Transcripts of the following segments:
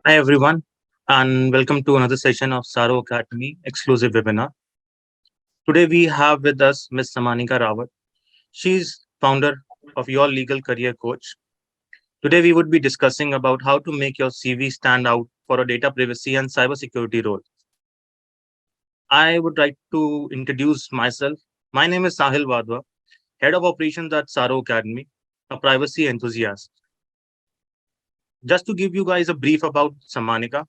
Hi everyone, and welcome to another session of Tsaaro Academy exclusive webinar. Today we have with us Ms. Samanika Rawat. She's founder of Your Legal Career Coach. Today we would be discussing about how to make your CV stand out for a data privacy and cybersecurity role. I would like to introduce myself. My name is Sahil Wadhwa, head of operations at Tsaaro Academy, a privacy enthusiast. Just to give you guys a brief about Samanika,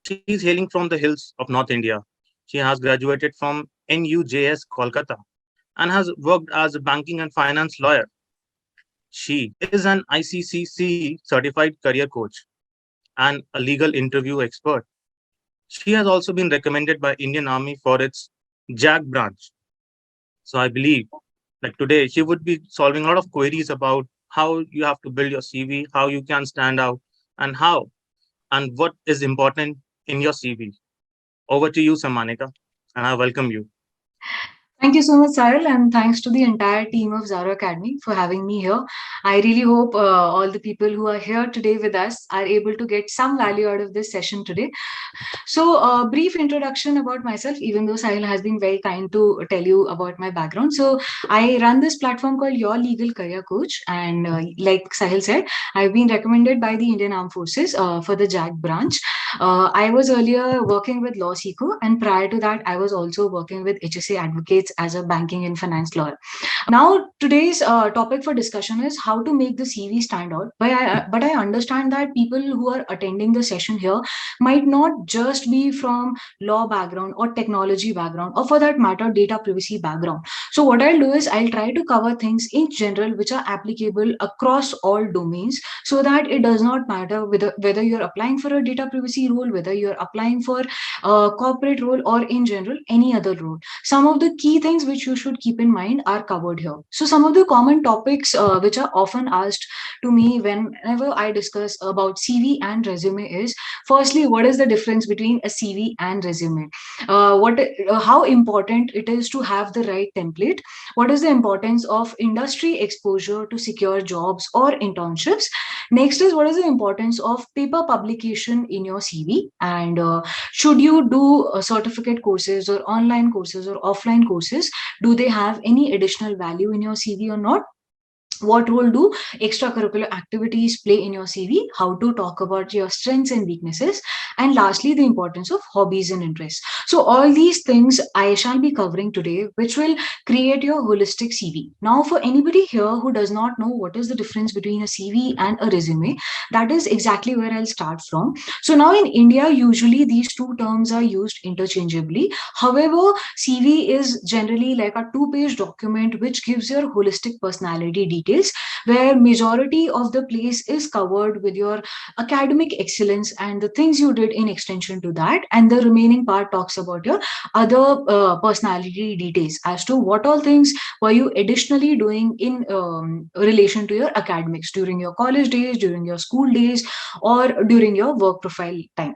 she's hailing from the hills of North India. She has graduated from NUJS Kolkata and has worked as a banking and finance lawyer. She is an ICCC certified career coach and a legal interview expert. She has also been recommended by Indian Army for its JAG branch. So I believe like today she would be solving a lot of queries about how you have to build your CV, how you can stand out, and how and what is important in your CV. Over to you, Samanika, and I welcome you. Thank you so much, Cyril, and thanks to the entire team of Tsaaro Academy for having me here. I really hope all the people who are here today with us are able to get some value out of this session today. So, a brief introduction about myself, even though Sahil has been very kind to tell you about my background. So, I run this platform called Your Legal Career Coach, and like Sahil said, I've been recommended by the Indian Armed Forces for the JAG branch. I was earlier working with Law Seco, and prior to that, I was also working with HSA Advocates as a banking and finance lawyer. Now, today's topic for discussion is how to make the CV stand out. But I understand that people who are attending the session here might not just be from law background or technology background, or for that matter, data privacy background. So, what I'll do is I'll try to cover things in general which are applicable across all domains so that it does not matter whether you're applying for a data privacy role, whether you're applying for a corporate role, or in general, any other role. Some of the key things which you should keep in mind are covered here. So, some of the common topics which are often asked to me whenever I discuss about CV and resume is firstly, what is the difference between a CV and resume? How important it is to have the right template? What is the importance of industry exposure to secure jobs or internships? Next is what is the importance of paper publication in your CV, and should you do certificate courses or online courses or offline courses? Do they have any additional value in your CV or not? What role do extracurricular activities play in your CV? How to talk about your strengths and weaknesses? And lastly, the importance of hobbies and interests. So all these things I shall be covering today, which will create your holistic CV. Now, for anybody here who does not know what is the difference between a CV and a resume, that is exactly where I'll start from. So now in India, usually these two terms are used interchangeably. However, CV is generally like a two-page document which gives your holistic personality details, where majority of the place is covered with your academic excellence and the things you did in extension to that, and the remaining part talks about your other personality details as to what all things were you additionally doing in relation to your academics during your college days, during your school days, or during your work profile time.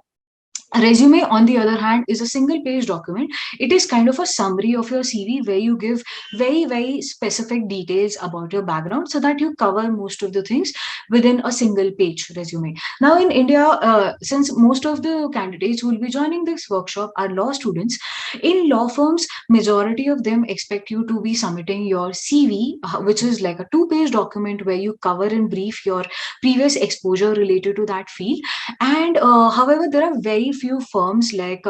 A resume, on the other hand, is a single page document. It is kind of a summary of your CV where you give very, very specific details about your background so that you cover most of the things within a single page resume. Now, in India, since most of the candidates who will be joining this workshop are law students, in law firms, majority of them expect you to be submitting your CV, which is like a two-page document where you cover in brief your previous exposure related to that field. And however, there are very few firms like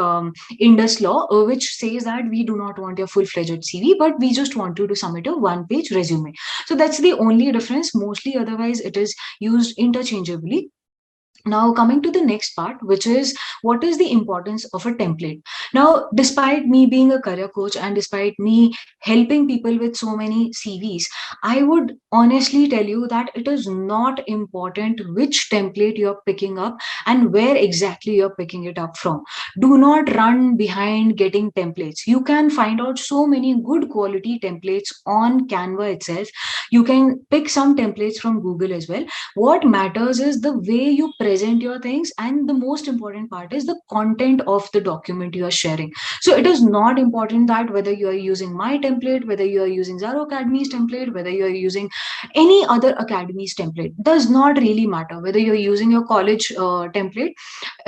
Indus Law, which says that we do not want your full-fledged CV, but we just want you to submit a one-page resume. So that's the only difference. Mostly, otherwise, it is used interchangeably. Now, coming to the next part, which is what is the importance of a template? Now, despite me being a career coach and despite me helping people with so many CVs, I would honestly tell you that it is not important which template you're picking up and where exactly you're picking it up from. Do not run behind getting templates. You can find out so many good quality templates on Canva itself. You can pick some templates from Google as well. What matters is the way you present your things, and the most important part is the content of the document you are sharing. So it is not important that whether you are using my template, whether you are using Tsaaro Academy's template, whether you are using any other academy's template, does not really matter. Whether you're using your college template,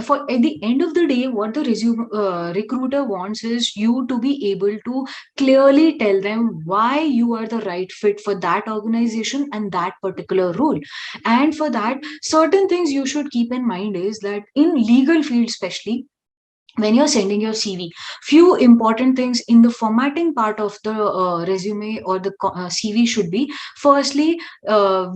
for at the end of the day, what the resume recruiter wants is you to be able to clearly tell them why you are the right fit for that organization and that particular role. And for that, certain things you should keep in mind is that in legal field especially, when you're sending your CV, few important things in the formatting part of the resume or the CV should be, firstly,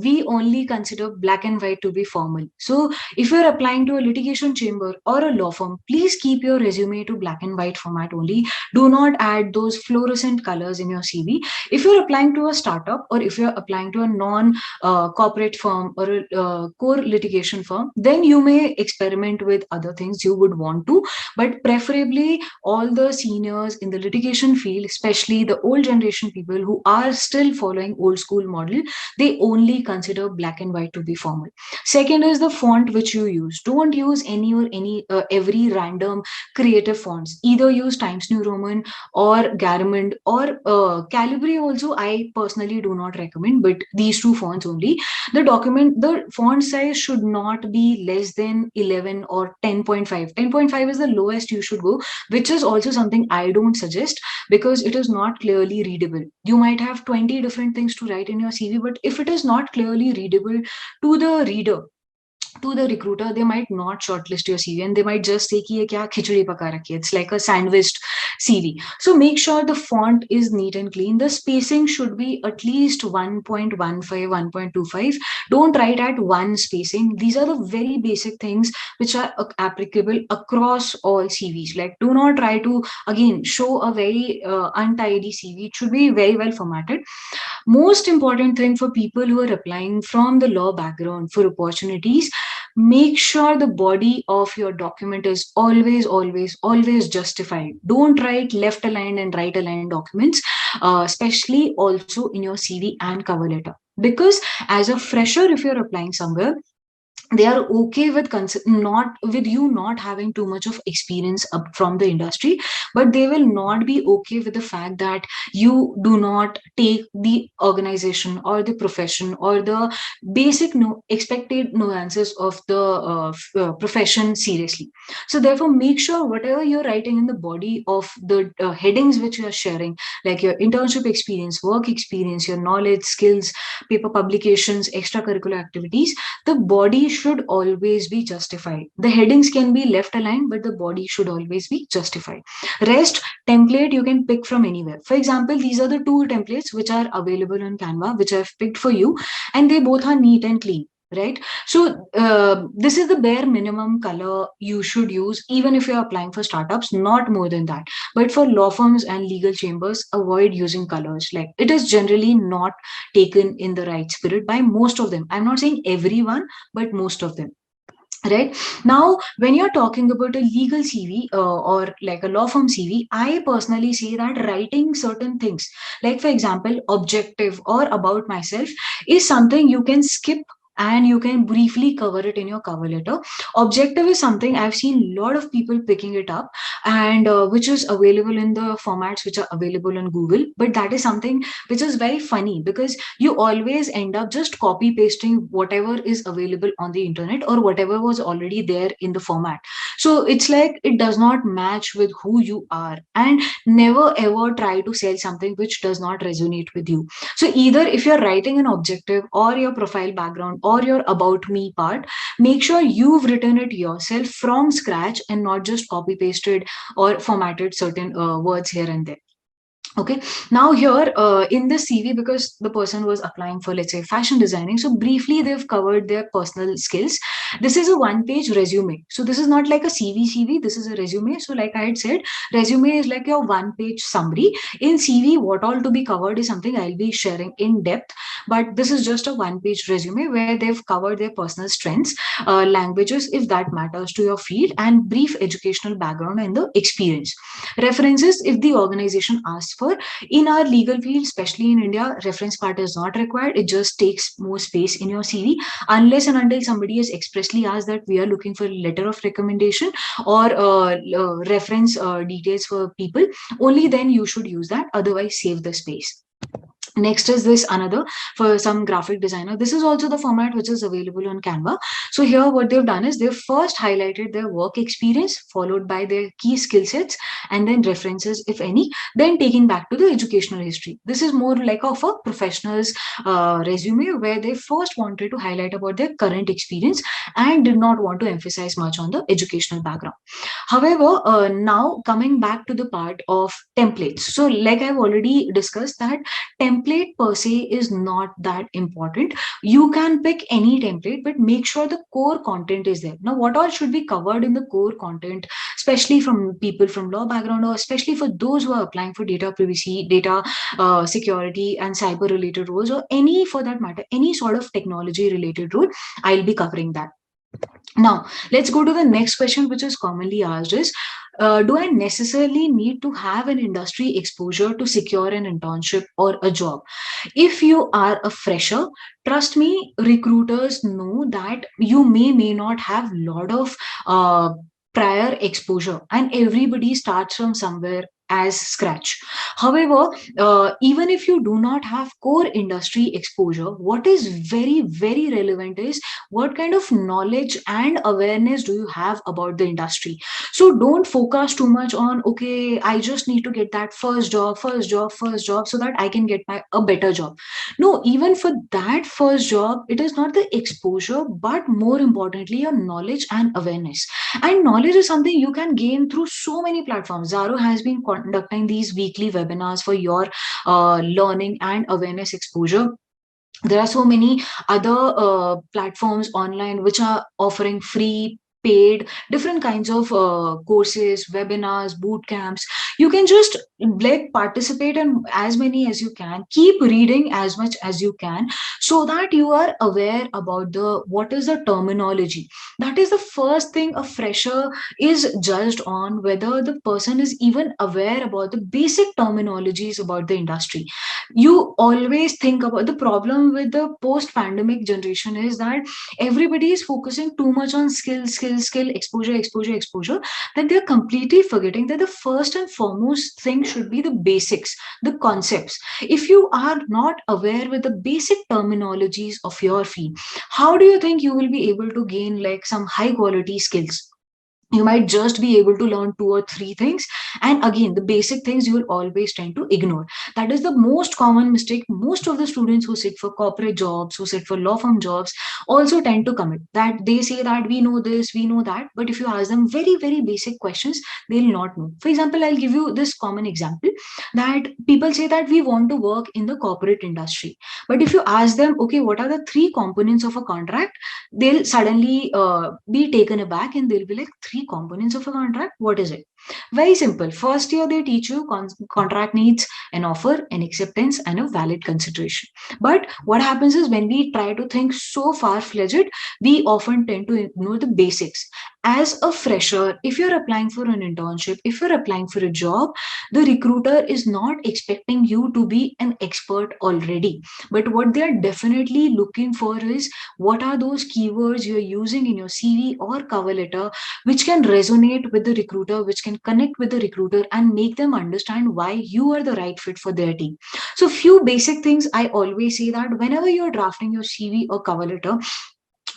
we only consider black and white to be formal. So if you're applying to a litigation chamber or a law firm, please keep your resume to black and white format only. Do not add those fluorescent colors in your CV. If you're applying to a startup, or if you're applying to a non corporate firm or a core litigation firm, then you may experiment with other things you would want to. But preferably, all the seniors in the litigation field, especially the old generation people who are still following old school model, they only consider black and white to be formal. Second is the font which you use. Don't use any or any every random creative fonts. Either use Times New Roman or Garamond or Calibri also. I personally do not recommend, but these two fonts only. The font size should not be less than 11 or 10.5. 10.5 is the lowest you should go, which is also something I don't suggest, because it is not clearly readable. You might have 20 different things to write in your CV, but if it is not clearly readable to the reader, to the recruiter, they might not shortlist your CV, and they might just say कि ये क्या खिचड़ी पका रखी है. It's like a sandwiched CV. So make sure the font is neat and clean. The spacing should be at least 1.15, 1.25. Don't write at one spacing. These are the very basic things which are applicable across all CVs. Like, do not try to again show a very untidy CV. It should be very well formatted. Most important thing for people who are applying from the law background for opportunities, make sure the body of your document is always, always, always justified. Don't write left aligned and right aligned documents, especially also in your CV and cover letter. Because as a fresher, if you're applying somewhere, they are okay with not with you not having too much of experience up from the industry, but they will not be okay with the fact that you do not take the organization or the profession or the basic no expected nuances of the profession seriously. So therefore, make sure whatever you're writing in the body of the headings which you are sharing, like your internship experience, work experience, your knowledge, skills, paper publications, extracurricular activities, the body should always be justified. The headings can be left aligned, but the body should always be justified. Rest template you can pick from anywhere. For example, these are the two templates which are available on Canva, which I've picked for you, and they both are neat and clean. Right. So this is the bare minimum color you should use, even if you're applying for startups, not more than that. But for law firms and legal chambers, avoid using colors. Like, it is generally not taken in the right spirit by most of them. I'm not saying everyone, but most of them. Right now, when you're talking about a legal CV or like a law firm CV, I personally say that writing certain things, like for example, objective or about myself, is something you can skip and you can briefly cover it in your cover letter. Objective is something I've seen a lot of people picking it up, and which is available in the formats which are available on Google. But that is something which is very funny, because you always end up just copy pasting whatever is available on the internet or whatever was already there in the format. So it's like it does not match with who you are, and never ever try to sell something which does not resonate with you. So either if you're writing an objective or your profile background or your about me part, make sure you've written it yourself from scratch and not just copy pasted or formatted certain words here and there. Okay, now here in this CV, because the person was applying for, let's say, fashion designing, so briefly they've covered their personal skills. This is a one page resume, so this is not like a CV, this is a resume. So like I had said, resume is like your one page summary. In CV, what all to be covered is something I'll be sharing in depth, but this is just a one page resume where they've covered their personal strengths, languages if that matters to your field, and brief educational background and the experience. References if the organization asks for. In our legal field, especially in India, reference part is not required. It just takes more space in your CV, unless and until somebody has expressly asked that we are looking for a letter of recommendation or reference details for people. Only then you should use that. Otherwise, save the space. Next is this another for some graphic designer. This is also the format which is available on Canva. So here what they've done is they've first highlighted their work experience, followed by their key skill sets, and then references, if any, then taking back to the educational history. This is more like of a professional's resume, where they first wanted to highlight about their current experience and did not want to emphasize much on the educational background. However, now coming back to the part of templates. So like I've already discussed that template per se is not that important. You can pick any template, but make sure the core content is there. Now, what all should be covered in the core content, especially from people from law background, or especially for those who are applying for data privacy, data security, and cyber related roles, or any for that matter, any sort of technology related role, I'll be covering that. Now, let's go to the next question, which is commonly asked is, do I necessarily need to have an industry exposure to secure an internship or a job? If you are a fresher, trust me, recruiters know that you may not have lot of prior exposure, and everybody starts from somewhere as scratch. However, even if you do not have core industry exposure, what is very relevant is what kind of knowledge and awareness do you have about the industry. So don't focus too much on, okay, I just need to get that first job so that I can get a better job. No, even for that first job, it is not the exposure, but more importantly, your knowledge and awareness. And knowledge is something you can gain through so many platforms. Tsaaro has been conducting these weekly webinars for your learning and awareness exposure. There are so many other platforms online which are offering free, paid, different kinds of courses, webinars, boot camps. You can just like participate in as many as you can, keep reading as much as you can, so that you are aware about the what is the terminology. That is the first thing a fresher is judged on, whether the person is even aware about the basic terminologies about the industry. You always think about the problem with the post pandemic generation is that everybody is focusing too much on skill, exposure, that they're completely forgetting that the first and foremost thing should be the basics, the concepts. If you are not aware with the basic terminologies of your field, how do you think you will be able to gain like some high quality skills? You might just be able to learn two or three things, and again the basic things you will always tend to ignore. That is the most common mistake most of the students who sit for corporate jobs, who sit for law firm jobs, also tend to commit, that they say that we know this, we know that, but if you ask them very basic questions, they'll not know. For example, I'll give you this common example, that people say that we want to work in the corporate industry, but if you ask them, okay, what are the three components of a contract, they'll suddenly be taken aback, and they'll be like, three components of a contract, what is it? Very simple. First year they teach you contract needs an offer, an acceptance, and a valid consideration. But what happens is when we try to think so far-fledged, we often tend to ignore the basics. As a fresher, if you're applying for an internship, if you're applying for a job, the recruiter is not expecting you to be an expert already. But what they're definitely looking for is what are those keywords you're using in your CV or cover letter which can resonate with the recruiter, which can connect with the recruiter and make them understand why you are the right fit for their team. So, few basic things I always say that whenever you're drafting your CV or cover letter,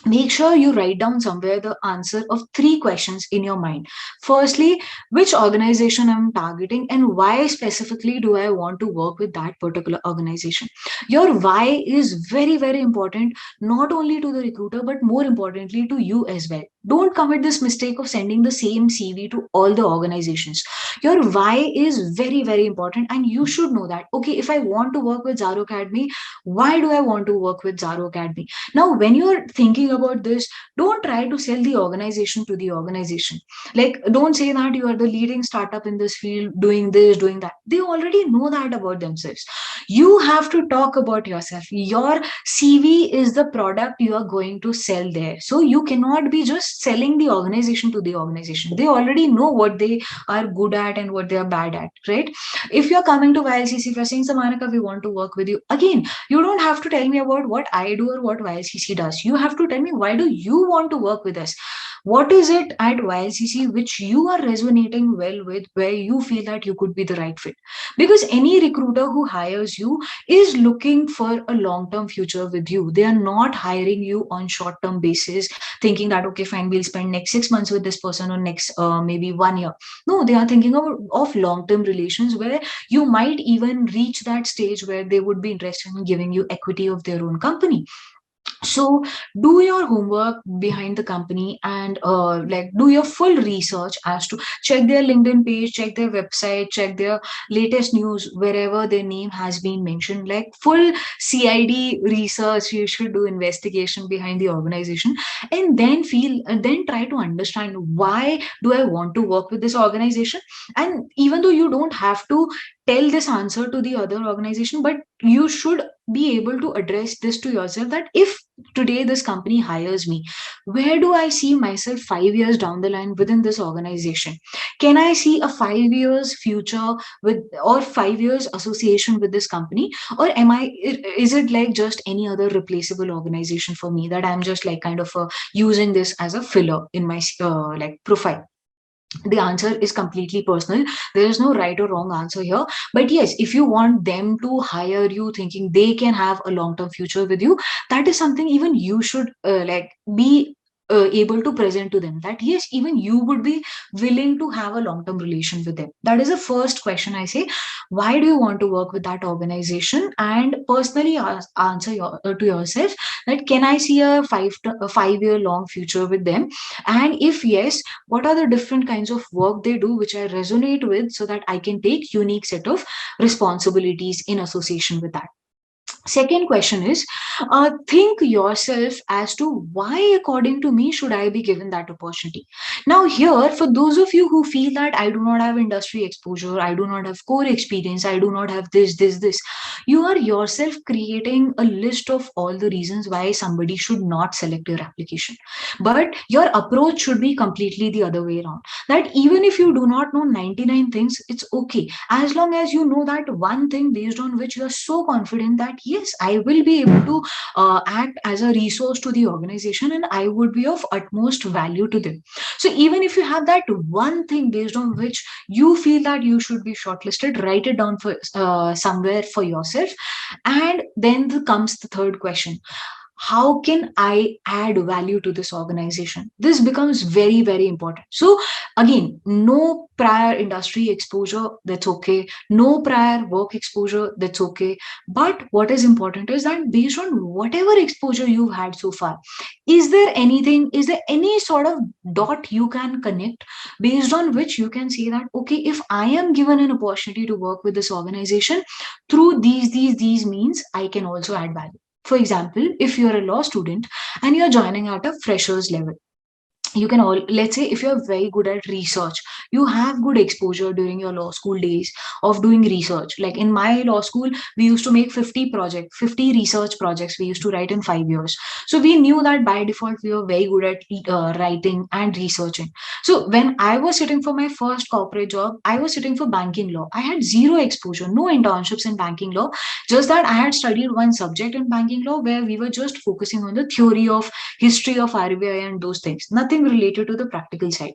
make sure you write down somewhere the answer of three questions in your mind. Firstly, which organization I'm targeting and why specifically do I want to work with that particular organization? Your why is very important, not only to the recruiter but more importantly to you as well. Don't commit this mistake of sending the same CV to all the organizations. Your why is very important, and you should know that, okay, if I want to work with Tsaaro Academy, why do I want to work with Tsaaro Academy? Now, when you're thinking about this, don't try to sell the organization to the organization. Like, don't say that you are the leading startup in this field, doing this, doing that. They already know that about themselves. You have to talk about yourself. Your CV is the product you are going to sell there. So you cannot be just selling the organization to the organization. They already know what they are good at and what they are bad at, right? If you're coming to YLCC, if you're saying, Samarika, we want to work with you, again, you don't have to tell me about what I do or what YLCC does. You have to tell me, why do you want to work with us? What is it at YLCC which you are resonating well with, where you feel that you could be the right fit? Because any recruiter who hires you is looking for a long term future with you. They are not hiring you on short term basis, thinking that, okay, fine, we'll spend next 6 months with this person or next maybe 1 year. No, they are thinking of long term relations where you might even reach that stage where they would be interested in giving you equity of their own company. So do your homework behind the company, and like do your full research as to check their LinkedIn page, check their website, check their latest news wherever their name has been mentioned, like full CID research. You should do investigation behind the organization, and then try to understand, why do I want to work with this organization? And even though you don't have to tell this answer to the other organization, but you should be able to address this to yourself, that if today this company hires me, where do I see myself 5 years down the line within this organization? Can I see a 5 years future with, or 5 years association with this company? Or is it like just any other replaceable organization for me, that I'm just like kind of using this as a filler in my like profile? The answer is completely personal. There is no right or wrong answer here. But yes, if you want them to hire you thinking they can have a long term future with you, that is something even you should like be able to present to them, that yes, even you would be willing to have a long term relation with them. That is the first question I say. Why do you want to work with that organization? And personally answer to yourself, that can I see a 5 year long future with them? And if yes, what are the different kinds of work they do which I resonate with, so that I can take unique set of responsibilities in association with that. Second question is, think yourself as to why, according to me, should I be given that opportunity? Now, here, for those of you who feel that I do not have industry exposure, I do not have core experience, I do not have this, you are yourself creating a list of all the reasons why somebody should not select your application. But your approach should be completely the other way around. That even if you do not know 99 things, it's okay, as long as you know that one thing based on which you are so confident that yes, I will be able to act as a resource to the organization, and I would be of utmost value to them. So even if you have that one thing based on which you feel that you should be shortlisted, write it down for somewhere for yourself. And then comes the third question: how can I add value to this organization? This becomes very, very important. So, again, no prior industry exposure, that's okay. No prior work exposure, that's okay. But what is important is that based on whatever exposure you've had so far, is there any sort of dot you can connect based on which you can say that, okay, if I am given an opportunity to work with this organization through these means, I can also add value. For example, if you're a law student and you're joining at a freshers level, you can all, let's say, if you're very good at research, you have good exposure during your law school days of doing research. Like in my law school, we used to make 50 research projects we used to write in 5 years. So we knew that by default we were very good at writing and researching. So when I was sitting for my first corporate job, I was sitting for banking law. I had zero exposure, no internships in banking law, just that I had studied one subject in banking law where we were just focusing on the theory of history of RBI and those things, nothing related to the practical side.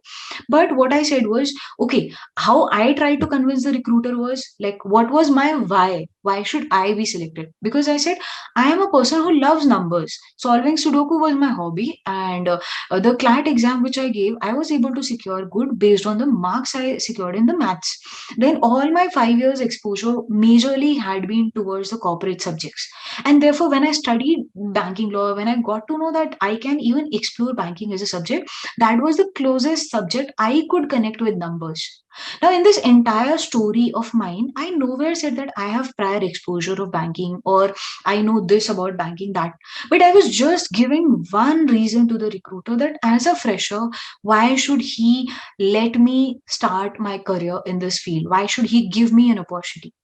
But what I said was, okay, how I tried to convince the recruiter was like, what was my why? Why should I be selected? Because I said, I am a person who loves numbers. Solving Sudoku was my hobby, and the CLAT exam which I gave, I was able to secure good based on the marks I secured in the maths. Then all my 5 years exposure majorly had been towards the corporate subjects, and therefore when I studied banking law, when I got to know that I can even explore banking as a subject, that was the closest subject I could connect with numbers. Now, in this entire story of mine, I nowhere said that I have prior exposure of banking or I know this about banking, that. But I was just giving one reason to the recruiter, that as a fresher, why should he let me start my career in this field? Why should he give me an opportunity?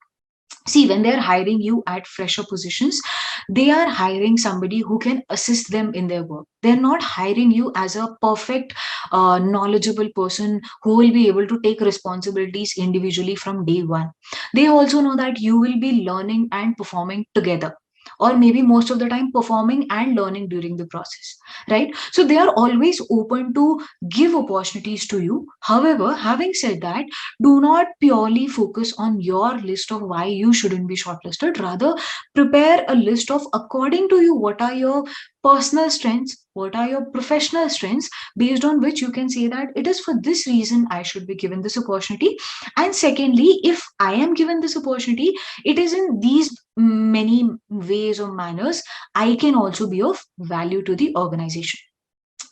See, when they're hiring you at fresher positions, they are hiring somebody who can assist them in their work. They're not hiring you as a perfect knowledgeable person who will be able to take responsibilities individually from day one. They also know that you will be learning and performing together. or maybe most of the time performing and learning during the process, right? So they are always open to give opportunities to you. However, having said that, do not purely focus on your list of why you shouldn't be shortlisted. Rather, prepare a list of according to you what are your personal strengths, what are your professional strengths, based on which you can say that it is for this reason I should be given this opportunity. And secondly, if I am given this opportunity, it is in these many ways or manners I can also be of value to the organization.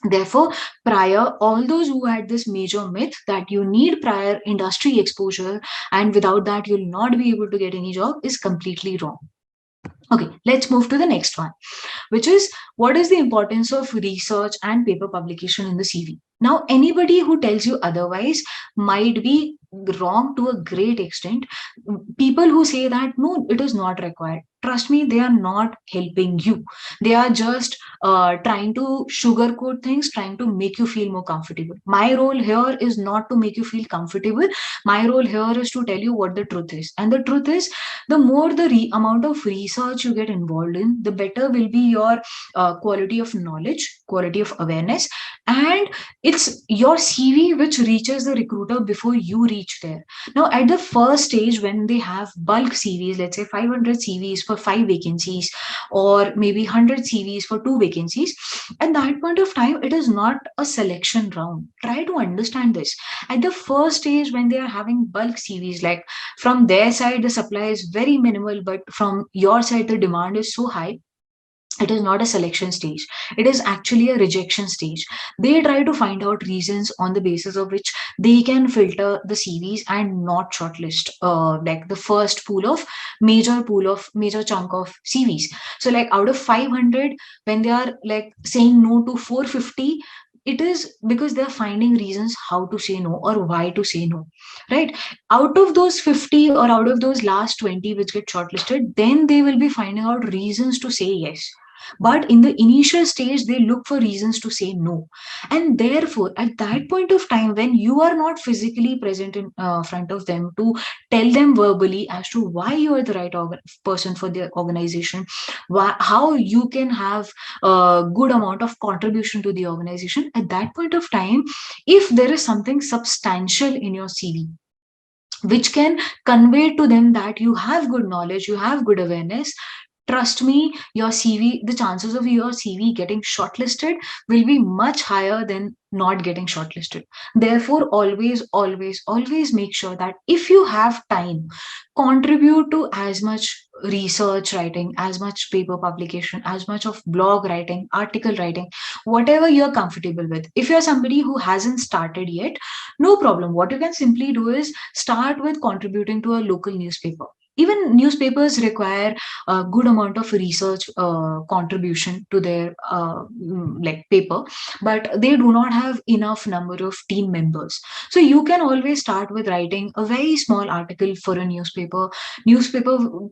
Therefore, prior, all those who had this major myth that you need prior industry exposure and without that you'll not be able to get any job is completely wrong. Okay, let's move to the next one, which is what is the importance of research and paper publication in the CV? Now, anybody who tells you otherwise might be wrong to a great extent. People who say that no, it is not required. Trust me, they are not helping you. They are just trying to sugarcoat things, trying to make you feel more comfortable. My role here is not to make you feel comfortable. My role here is to tell you what the truth is. And the truth is, the more the amount of research you get involved in, the better will be your quality of knowledge, quality of awareness, and it's your CV which reaches the recruiter before you reach there. Now, at the first stage, when they have bulk CVs, let's say 500 CVs for 5 vacancies, or maybe 100 CVs for 2 vacancies, at that point of time, it is not a selection round. Try to understand this. At the first stage, when they are having bulk CVs, like from their side, the supply is very minimal, but from your side, the demand is so high. It is not a selection stage. It is actually a rejection stage. They try to find out reasons on the basis of which they can filter the CVs and not shortlist like the first major chunk of CVs. So like out of 500, when they are like saying no to 450, it is because they're finding reasons how to say no or why to say no, right? Out of those 50 or out of those last 20 which get shortlisted, then they will be finding out reasons to say yes. But in the initial stage, they look for reasons to say no. And therefore, at that point of time, when you are not physically present in front of them to tell them verbally as to why you are the right person for the organization, how you can have a good amount of contribution to the organization, at that point of time, if there is something substantial in your CV, which can convey to them that you have good knowledge, you have good awareness, trust me, your CV, the chances of your CV getting shortlisted will be much higher than not getting shortlisted. Therefore, always make sure that if you have time, contribute to as much research writing, as much paper publication, as much of blog writing, article writing, whatever you're comfortable with. If you're somebody who hasn't started yet, no problem. What you can simply do is start with contributing to a local newspaper. Even newspapers require a good amount of research contribution to their like paper, but they do not have enough number of team members. So you can always start with writing a very small article for a newspaper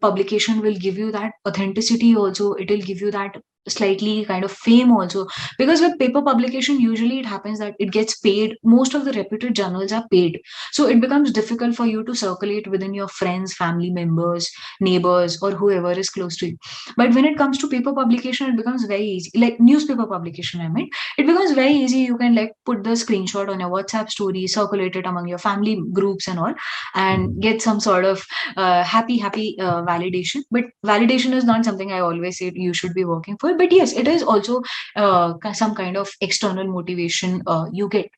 publication will give you that authenticity also, it will give you that slightly kind of fame also, because with paper publication usually it happens that it gets paid. Most of the reputed journals are paid, so it becomes difficult for you to circulate within your friends, family members, neighbors, or whoever is close to you. But when it comes to paper publication, it becomes very easy. Like newspaper publication, I mean, it becomes very easy. You can like put the screenshot on your WhatsApp story, circulate it among your family groups and all, and get some sort of happy validation. But validation is not something I always say you should be working for. But yes, it is also some kind of external motivation you get.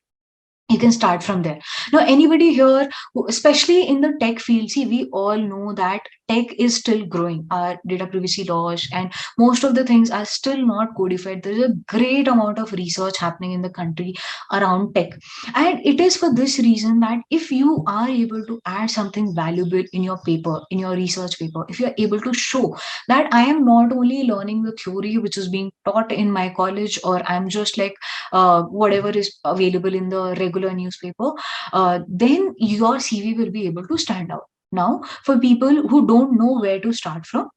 You can start from there. Now, anybody here who, especially in the tech field, see, we all know that tech is still growing. Our data privacy laws and most of the things are still not codified. There's a great amount of research happening in the country around tech, and it is for this reason that if you are able to add something valuable in your paper, in your research paper, if you are able to show that I am not only learning the theory which is being taught in my college, or I'm just like whatever is available in the regular newspaper, then your CV will be able to stand out. Now, for people who don't know where to start from,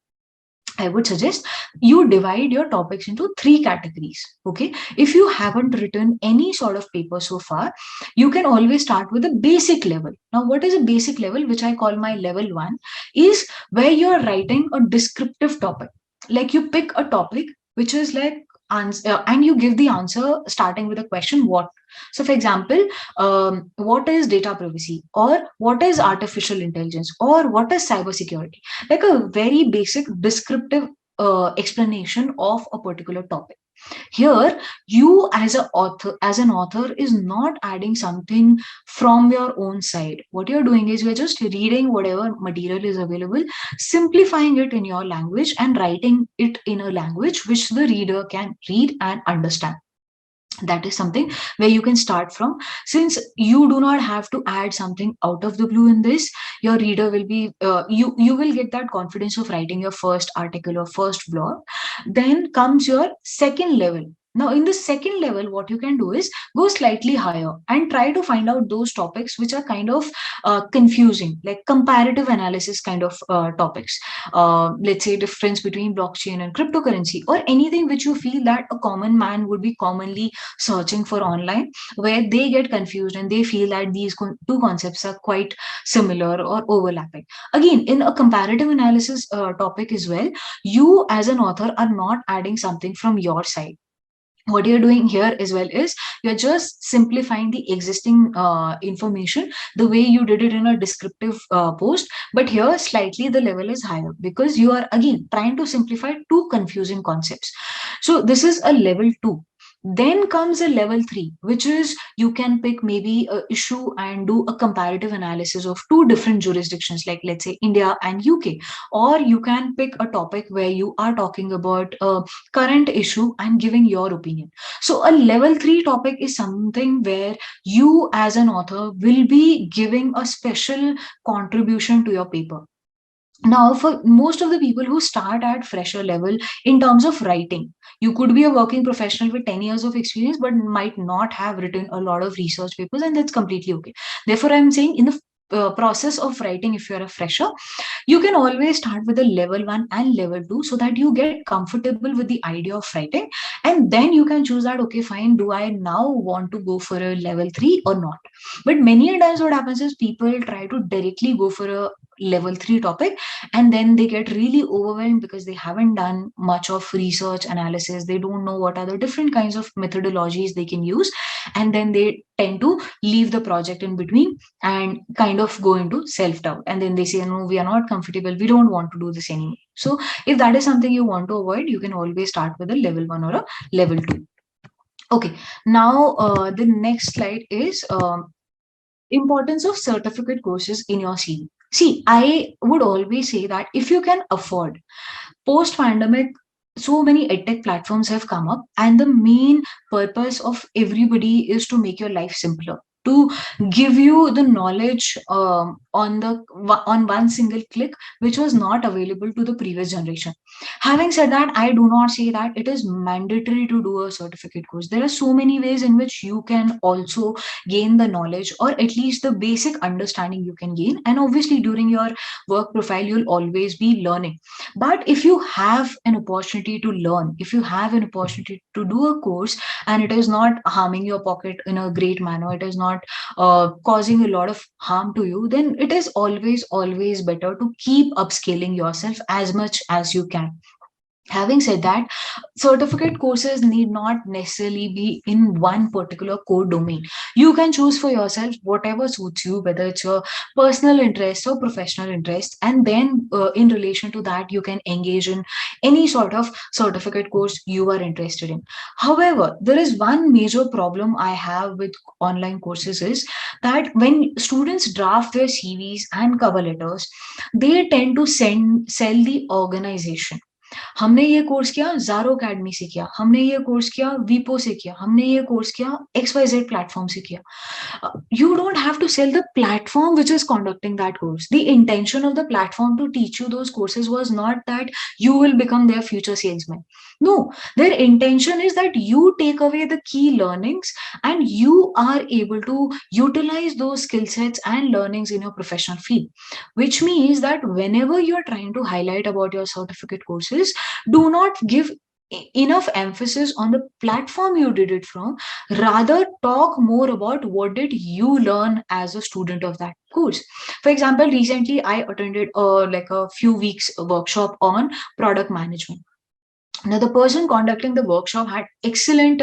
I would suggest you divide your topics into three categories. Okay. If you haven't written any sort of paper so far, you can always start with a basic level. Now, what is a basic level, which I call my level one, is where you're writing a descriptive topic. Like you pick a topic which is like answer, and you give the answer starting with a question what. So for example, what is data privacy, or what is artificial intelligence, or what is cybersecurity, like a very basic descriptive explanation of a particular topic. Here you as an author is not adding something from your own side. What you're doing is you're just reading whatever material is available, simplifying it in your language and writing it in a language which the reader can read and understand. That is something where you can start from. Since you do not have to add something out of the blue in this, your reader will be you will get that confidence of writing your first article or first blog. Then comes your second level. Now in the second level, what you can do is go slightly higher and try to find out those topics which are kind of confusing, like comparative analysis kind of topics. Let's say difference between blockchain and cryptocurrency, or anything which you feel that a common man would be commonly searching for online, where they get confused and they feel that these two concepts are quite similar or overlapping. Again, in a comparative analysis topic as well, you as an author are not adding something from your side. What you're doing here as well is you're just simplifying the existing information the way you did it in a descriptive post, but here slightly the level is higher because you are again trying to simplify two confusing concepts. So this is a level 2. Then comes a level 3, which is you can pick maybe a issue and do a comparative analysis of two different jurisdictions, like let's say India and UK. Or you can pick a topic where you are talking about a current issue and giving your opinion. So a level 3 topic is something where you as an author will be giving a special contribution to your paper. Now for most of the people who start at fresher level in terms of writing, you could be a working professional with 10 years of experience but might not have written a lot of research papers, and that's completely okay. Therefore I'm saying in the process of writing, if you're a fresher, you can always start with a level 1 and level 2 so that you get comfortable with the idea of writing, and then you can choose that okay fine, do I now want to go for a level 3 or not. But many times what happens is people try to directly go for a level 3 topic, and then they get really overwhelmed because they haven't done much of research analysis, they don't know what are the different kinds of methodologies they can use, and then they tend to leave the project in between and kind of go into self doubt, and then they say no, we are not comfortable, we don't want to do this anymore. So if that is something you want to avoid, you can always start with a level 1 or a level 2. Okay, now the next slide is importance of certificate courses in your CV. See, I would always say that if you can afford, post pandemic, so many edtech platforms have come up, and the main purpose of everybody is to make your life simpler, to give you the knowledge on one single click, which was not available to the previous generation. Having said that, I do not say that it is mandatory to do a certificate course. There are so many ways in which you can also gain the knowledge, or at least the basic understanding you can gain, and obviously during your work profile you'll always be learning. But if you have an opportunity to learn, if you have an opportunity to do a course, and it is not harming your pocket in a great manner, it is not causing a lot of harm to you, then it is always better to keep upscaling yourself as much as you can. Having said that, certificate courses need not necessarily be in one particular core domain. You can choose for yourself whatever suits you, whether it's your personal interest or professional interest, and then in relation to that, you can engage in any sort of certificate course you are interested in. However, there is one major problem I have with online courses is that when students draft their CVs and cover letters, they tend to sell the organization. हमने ये course किया ज़ारो academy से किया, हमने ये course किया वीपो से किया, हमने ये कोर्स किया XYZ प्लेटफॉर्म से किया. You don't have to sell the platform which is conducting that course. The intention of the platform to teach you those courses was not that you will become their future salesman. No, their intention is that you take away the key learnings and you are able to utilize those skill sets and learnings in your professional field. Which means that whenever you're trying to highlight about your certificate courses, do not give enough emphasis on the platform you did it from. Rather talk more about what did you learn as a student of that course. For example, recently I attended like a few weeks workshop on product management. Now, the person conducting the workshop had excellent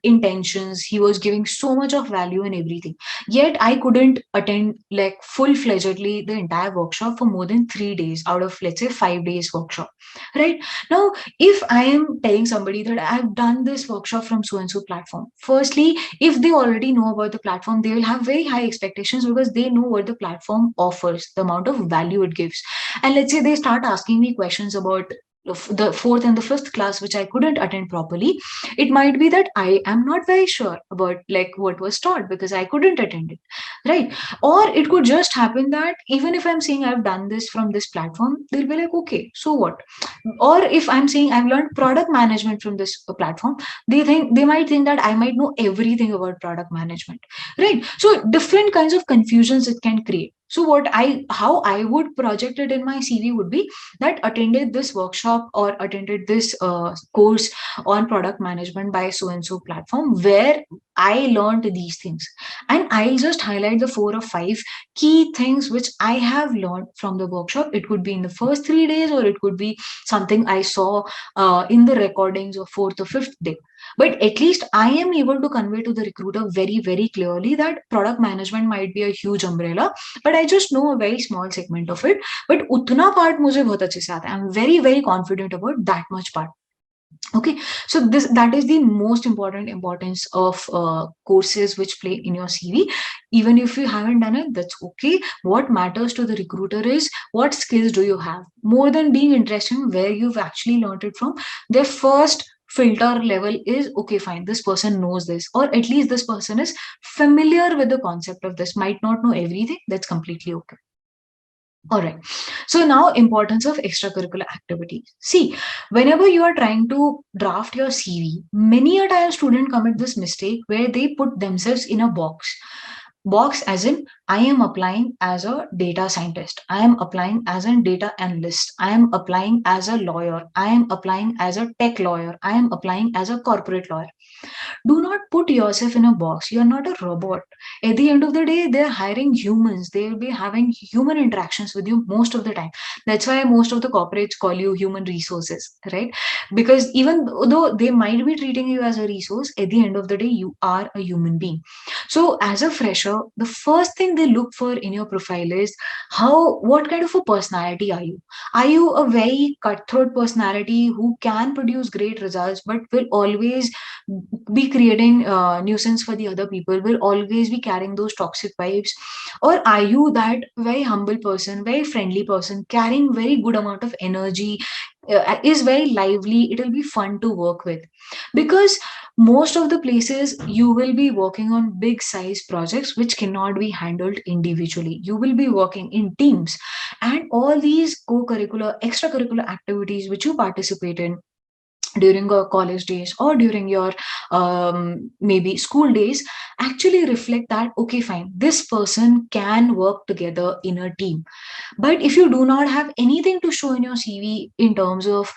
intentions. He was giving so much of value and everything. Yet, I couldn't attend like full fledgedly the entire workshop for more than 3 days out of, let's say, 5 days workshop. Right now, if I am telling somebody that I've done this workshop from so and so platform, firstly, if they already know about the platform, they will have very high expectations because they know what the platform offers, the amount of value it gives. And let's say they start asking me questions about the fourth and the fifth class which I couldn't attend properly. It might be that I am not very sure about like what was taught because I couldn't attend it, right? Or it could just happen that even if I'm saying I've done this from this platform, they'll be like, okay, so what? Or if I'm saying I've learned product management from this platform, they might think that I might know everything about product management, right? So different kinds of confusions it can create. So how I would project it in my CV would be that attended this workshop or attended this course on product management by so and so platform where I learned these things. And I'll just highlight the 4 or 5 key things which I have learned from the workshop. It could be in the first 3 days, or it could be something I saw in the recordings of fourth or fifth day. But at least I am able to convey to the recruiter very, very clearly that product management might be a huge umbrella, but I just know a very small segment of it. But utna part मुझे बहुत अच्छे से आता है. I'm very, very confident about that much part. Okay, so this that is the most important importance of courses which play in your CV. Even if you haven't done it, that's okay. What matters to the recruiter is what skills do you have, more than being interested in where you've actually learned it from. Their first filter level is okay, fine, this person knows this, or at least this person is familiar with the concept of this. Might not know everything, that's completely okay. All right. So now, importance of extracurricular activities. See, whenever you are trying to draft your CV, many a time student commit this mistake where they put themselves in a box. Box as in I am applying as a data scientist. I am applying as a data analyst. I am applying as a lawyer. I am applying as a tech lawyer. I am applying as a corporate lawyer. Do not put yourself in a box. You're not a robot. At the end of the day, they're hiring humans. They'll be having human interactions with you most of the time. That's why most of the corporates call you human resources, right? Because even though they might be treating you as a resource, at the end of the day, you are a human being. So as a fresher, the first thing they look for in your profile is what kind of a personality are you? Are you a very cutthroat personality who can produce great results but will always be creating nuisance for the other people, will always be carrying those toxic vibes? Or are you that very humble person, very friendly person, carrying very good amount of energy, is very lively, it will be fun to work with? Because most of the places you will be working on big size projects which cannot be handled individually. You will be working in teams, and all these co-curricular extracurricular activities which you participate in during your college days or during your maybe school days actually reflect that okay, fine, this person can work together in a team. But if you do not have anything to show in your CV in terms of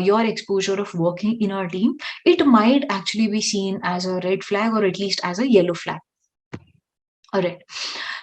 your exposure of working in a team, it might actually be seen as a red flag or at least as a yellow flag. All right.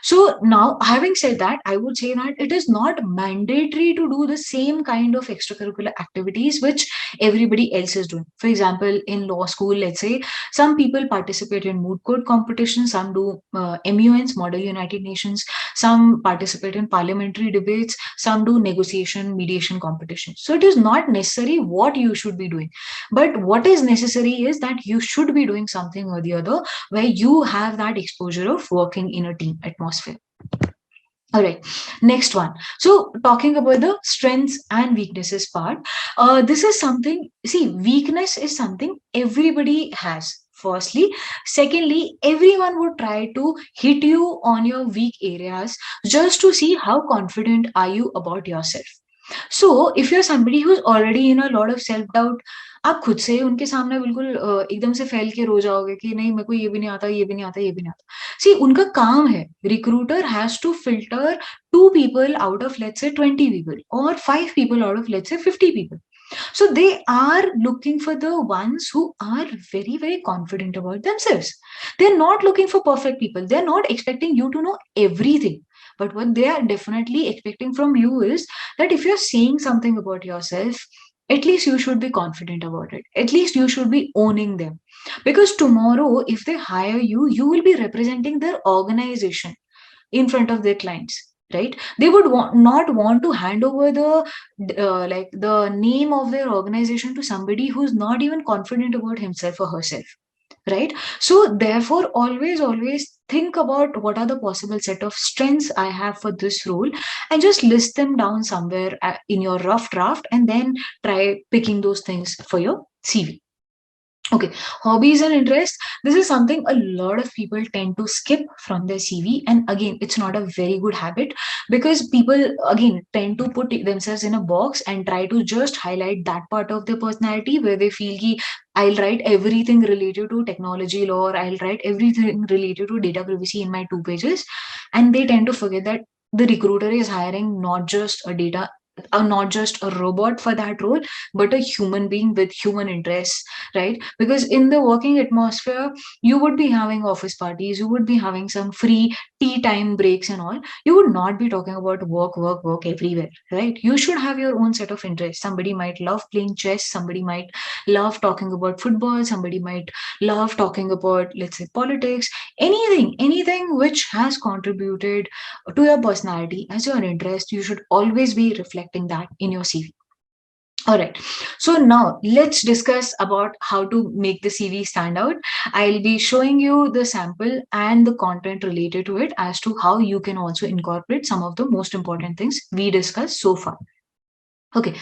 So now, having said that, I would say that it is not mandatory to do the same kind of extracurricular activities which everybody else is doing. For example, in law school, let's say some people participate in moot court competitions, some do MUNs, Model United Nations, some participate in parliamentary debates, some do negotiation, mediation competitions. So it is not necessary what you should be doing, but what is necessary is that you should be doing something or the other where you have that exposure of working in a team atmosphere. All right, next one. So, talking about the strengths and weaknesses part, this is something, see, weakness is something everybody has. Firstly, secondly, everyone would try to hit you on your weak areas just to see how confident are you about yourself. So if you're somebody who's already in a lot of self doubt, आप खुद से उनके सामने बिल्कुल एकदम से फैल के रो जाओगे कि नहीं, मेरे को ये भी नहीं आता, ये भी नहीं आता, ये भी नहीं आता. सी, उनका काम है, recruiter has to filter 2 people out of let's say 20 people or 5 people out of let's say 50 people. So they are looking for the ones who are very, very confident about themselves. They're not looking for perfect people. They're not expecting you to know everything. But what they are definitely expecting from you is that if you're saying something about yourself, at least you should be confident about it. At least you should be owning them. Because tomorrow, if they hire you, you will be representing their organization in front of their clients, right? They would not want to hand over the like the name of their organization to somebody who's not even confident about himself or herself, right? So therefore, always think about what are the possible set of strengths I have for this role, and just list them down somewhere in your rough draft, and then try picking those things for your CV. Okay, hobbies and interests. This is something a lot of people tend to skip from their CV. And again, it's not a very good habit, because people, again, tend to put themselves in a box and try to just highlight that part of their personality where they feel ki, I'll write everything related to technology law, or I'll write everything related to data privacy in my 2 pages. And they tend to forget that the recruiter is hiring not just a robot for that role, but a human being with human interests, right? Because in the working atmosphere, you would be having office parties, you would be having some free tea time breaks and all. You would not be talking about work everywhere, right? You should have your own set of interests. Somebody might love playing chess, somebody might love talking about football, somebody might love talking about, let's say, politics. Anything which has contributed to your personality as your interest, you should always be reflecting that in your CV. All right. So now let's discuss about how to make the CV stand out. I'll be showing you the sample and the content related to it as to how you can also incorporate some of the most important things we discussed so far. Okay,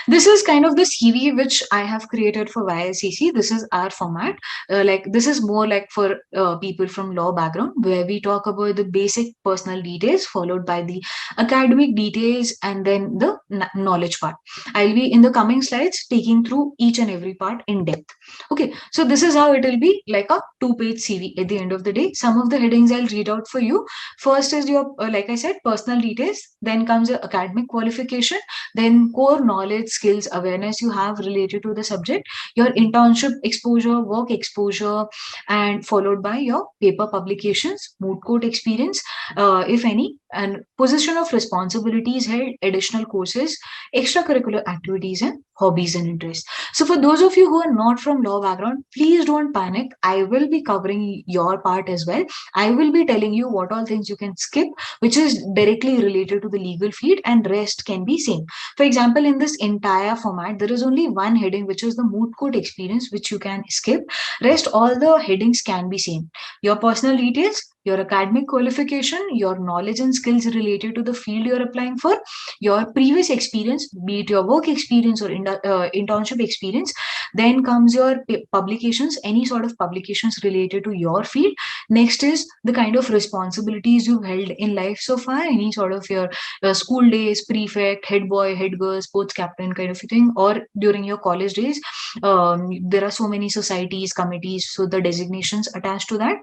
this is kind of the CV which I have created for YSCC. This is our format. Like this is more like for people from law background, where we talk about the basic personal details, followed by the academic details, and then the knowledge part. I'll be in the coming slides taking through each and every part in depth. Okay, so this is how it will be, like a 2-page CV at the end of the day. Some of the headings I'll read out for you. First is your, like I said, personal details. Then comes your academic qualification, then core knowledge, skills, awareness you have related to the subject, your internship exposure, work exposure, and followed by your paper publications, moot court experience, if any, and position of responsibilities held, additional courses, extracurricular activities, and hobbies and interests. So for those of you who are not from law background, please don't panic. I will be covering your part as well. I will be telling you what all things you can skip, which is directly related to the legal field, and rest can be same. For example, in this entire format, there is only one heading, which is the moot court experience, which you can skip. Rest, all the headings can be same. Your personal details, your academic qualification, your knowledge and skills related to the field you're applying for, your previous experience, be it your work experience or internship experience. Then comes your publications, any sort of publications related to your field. Next is the kind of responsibilities you've held in life so far, any sort of your school days, prefect, head boy, head girl, sports captain kind of thing, or during your college days. There are so many societies, committees, so the designations attached to that,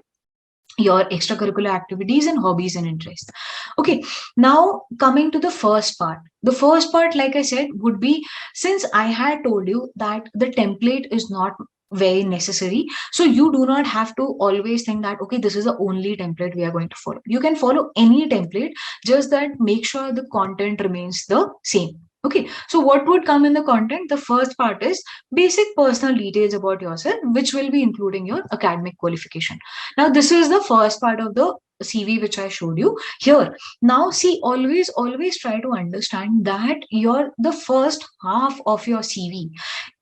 your extracurricular activities and hobbies and interests. Okay, now coming to the first part. The first part, like I said, would be, since I had told you that the template is not very necessary, so you do not have to always think that, okay, this is the only template we are going to follow. You can follow any template, just that make sure the content remains the same. Okay, so what would come in the content? The first part is basic personal details about yourself, which will be including your academic qualification. Now, this is the first part of the CV which I showed you here. Now, see, always try to understand that the first half of your CV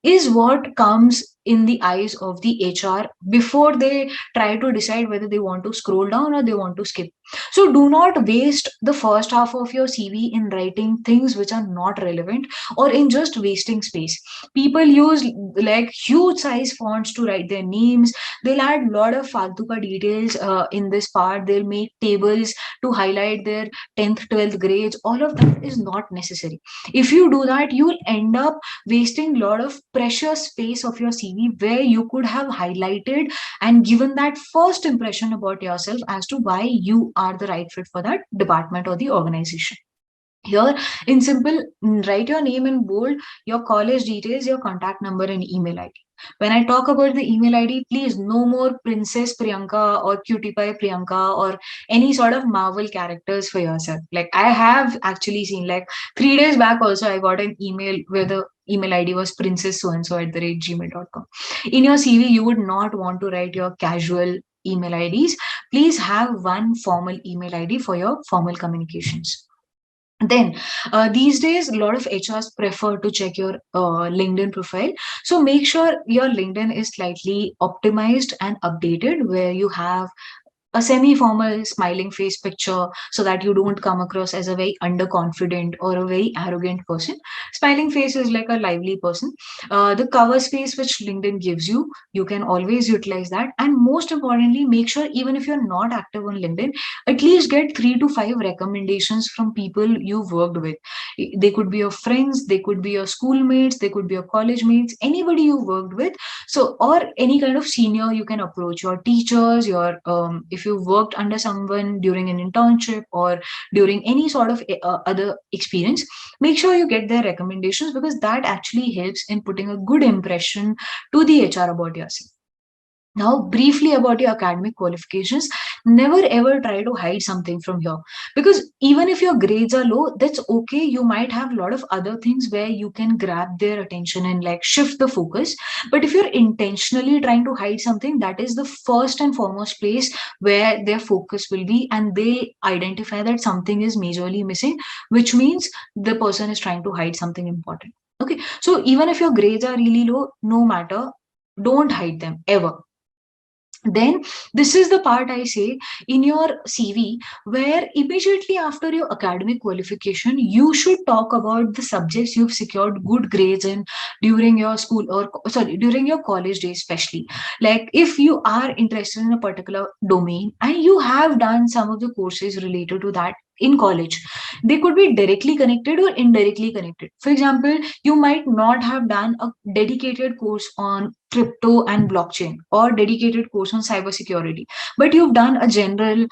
is what comes in the eyes of the HR before they try to decide whether they want to scroll down or they want to skip. So do not waste the first half of your CV in writing things which are not relevant, or in just wasting space. People use like huge size fonts to write their names. They'll add a lot of faltuka details in this part. They'll make tables to highlight their 10th, 12th grades. All of that is not necessary. If you do that, you will end up wasting a lot of precious space of your CV, where you could have highlighted and given that first impression about yourself as to why you are the right fit for that department or the organization. Here, in simple, write your name in bold, your college details, your contact number, and email ID. When I talk about the email ID, please no more Princess Priyanka or Cutie Pie Priyanka or any sort of Marvel characters for yourself. Like I have actually seen, like 3 days back also, I got an email where the email ID was princess so and so at the rate gmail.com. In your CV, you would not want to write your casual email IDs. Please have one formal email ID for your formal communications. Then these days, a lot of HRs prefer to check your LinkedIn profile. So make sure your LinkedIn is slightly optimized and updated, where you have a semi-formal smiling face picture so that you don't come across as a very underconfident or a very arrogant person. Smiling face is like a lively person. The cover space which LinkedIn gives you, you can always utilize that. And most importantly, make sure even if you're not active on LinkedIn, at least get 3 to 5 recommendations from people you've worked with. They could be your friends, they could be your schoolmates, they could be your college mates, anybody you worked with. So, or any kind of senior you can approach, your teachers, your if you worked under someone during an internship or during any sort of other experience, make sure you get their recommendations, because that actually helps in putting a good impression to the HR about yourself. Now, briefly about your academic qualifications, never ever try to hide something from here, because even if your grades are low, that's okay. You might have a lot of other things where you can grab their attention and like shift the focus. But if you're intentionally trying to hide something, that is the first and foremost place where their focus will be, and they identify that something is majorly missing, which means the person is trying to hide something important. Okay, so even if your grades are really low, no matter, don't hide them ever. Then this is the part I say in your CV, where immediately after your academic qualification, you should talk about the subjects you've secured good grades in during your school, or sorry, during your college days, especially. Like if you are interested in a particular domain and you have done some of the courses related to that in college, they could be directly connected or indirectly connected. For example, you might not have done a dedicated course on crypto and blockchain, or dedicated course on cybersecurity, but you've done a general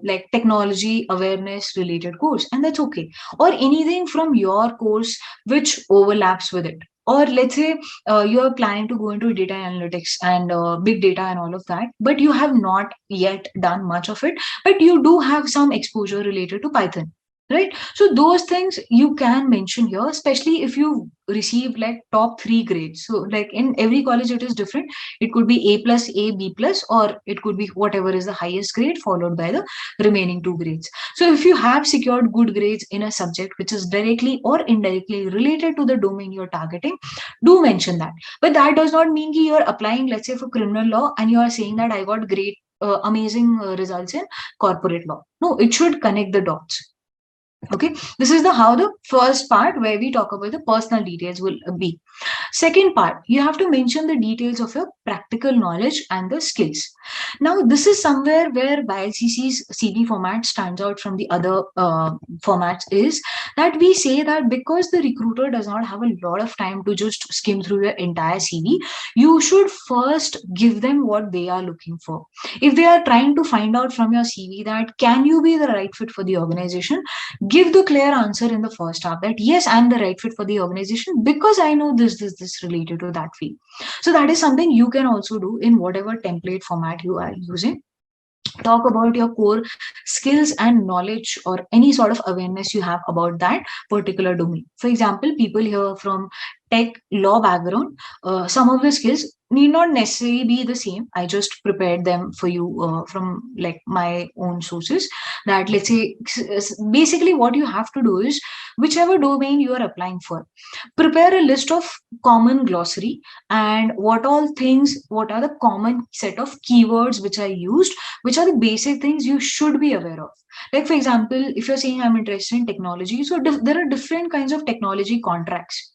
like technology awareness related course, and that's okay. Or anything from your course which overlaps with it. Or let's say you are planning to go into data analytics and big data and all of that, but you have not yet done much of it, but you do have some exposure related to Python, right? So those things you can mention here, especially if you receive like top 3 grades. So like in every college it is different. It could be A plus, A, B plus, or it could be whatever is the highest grade followed by the remaining 2 grades. So if you have secured good grades in a subject which is directly or indirectly related to the domain you're targeting, do mention that. But that does not mean you're applying, let's say, for criminal law and you are saying that I got great amazing results in corporate law. No, it should connect the dots. Okay, this is the how the first part where we talk about the personal details will be. Second part, you have to mention the details of your practical knowledge and the skills. Now, this is somewhere where BILCC's CV format stands out from the other formats, is that we say that because the recruiter does not have a lot of time to just skim through your entire CV, you should first give them what they are looking for. If they are trying to find out from your CV that can you be the right fit for the organization, give the clear answer in the first half that yes, I'm the right fit for the organization because I know this related to that field. So that is something you can also do in whatever template format you are using. Talk about your core skills and knowledge or any sort of awareness you have about that particular domain. For example, people here from tech law background, some of the skills need not necessarily be the same. I just prepared them for you from like my own sources. That let's say basically what you have to do is whichever domain you are applying for, prepare a list of common glossary and what are the common set of keywords which are used, which are the basic things you should be aware of. Like, for example, if you're saying I'm interested in technology, so there are different kinds of technology contracts,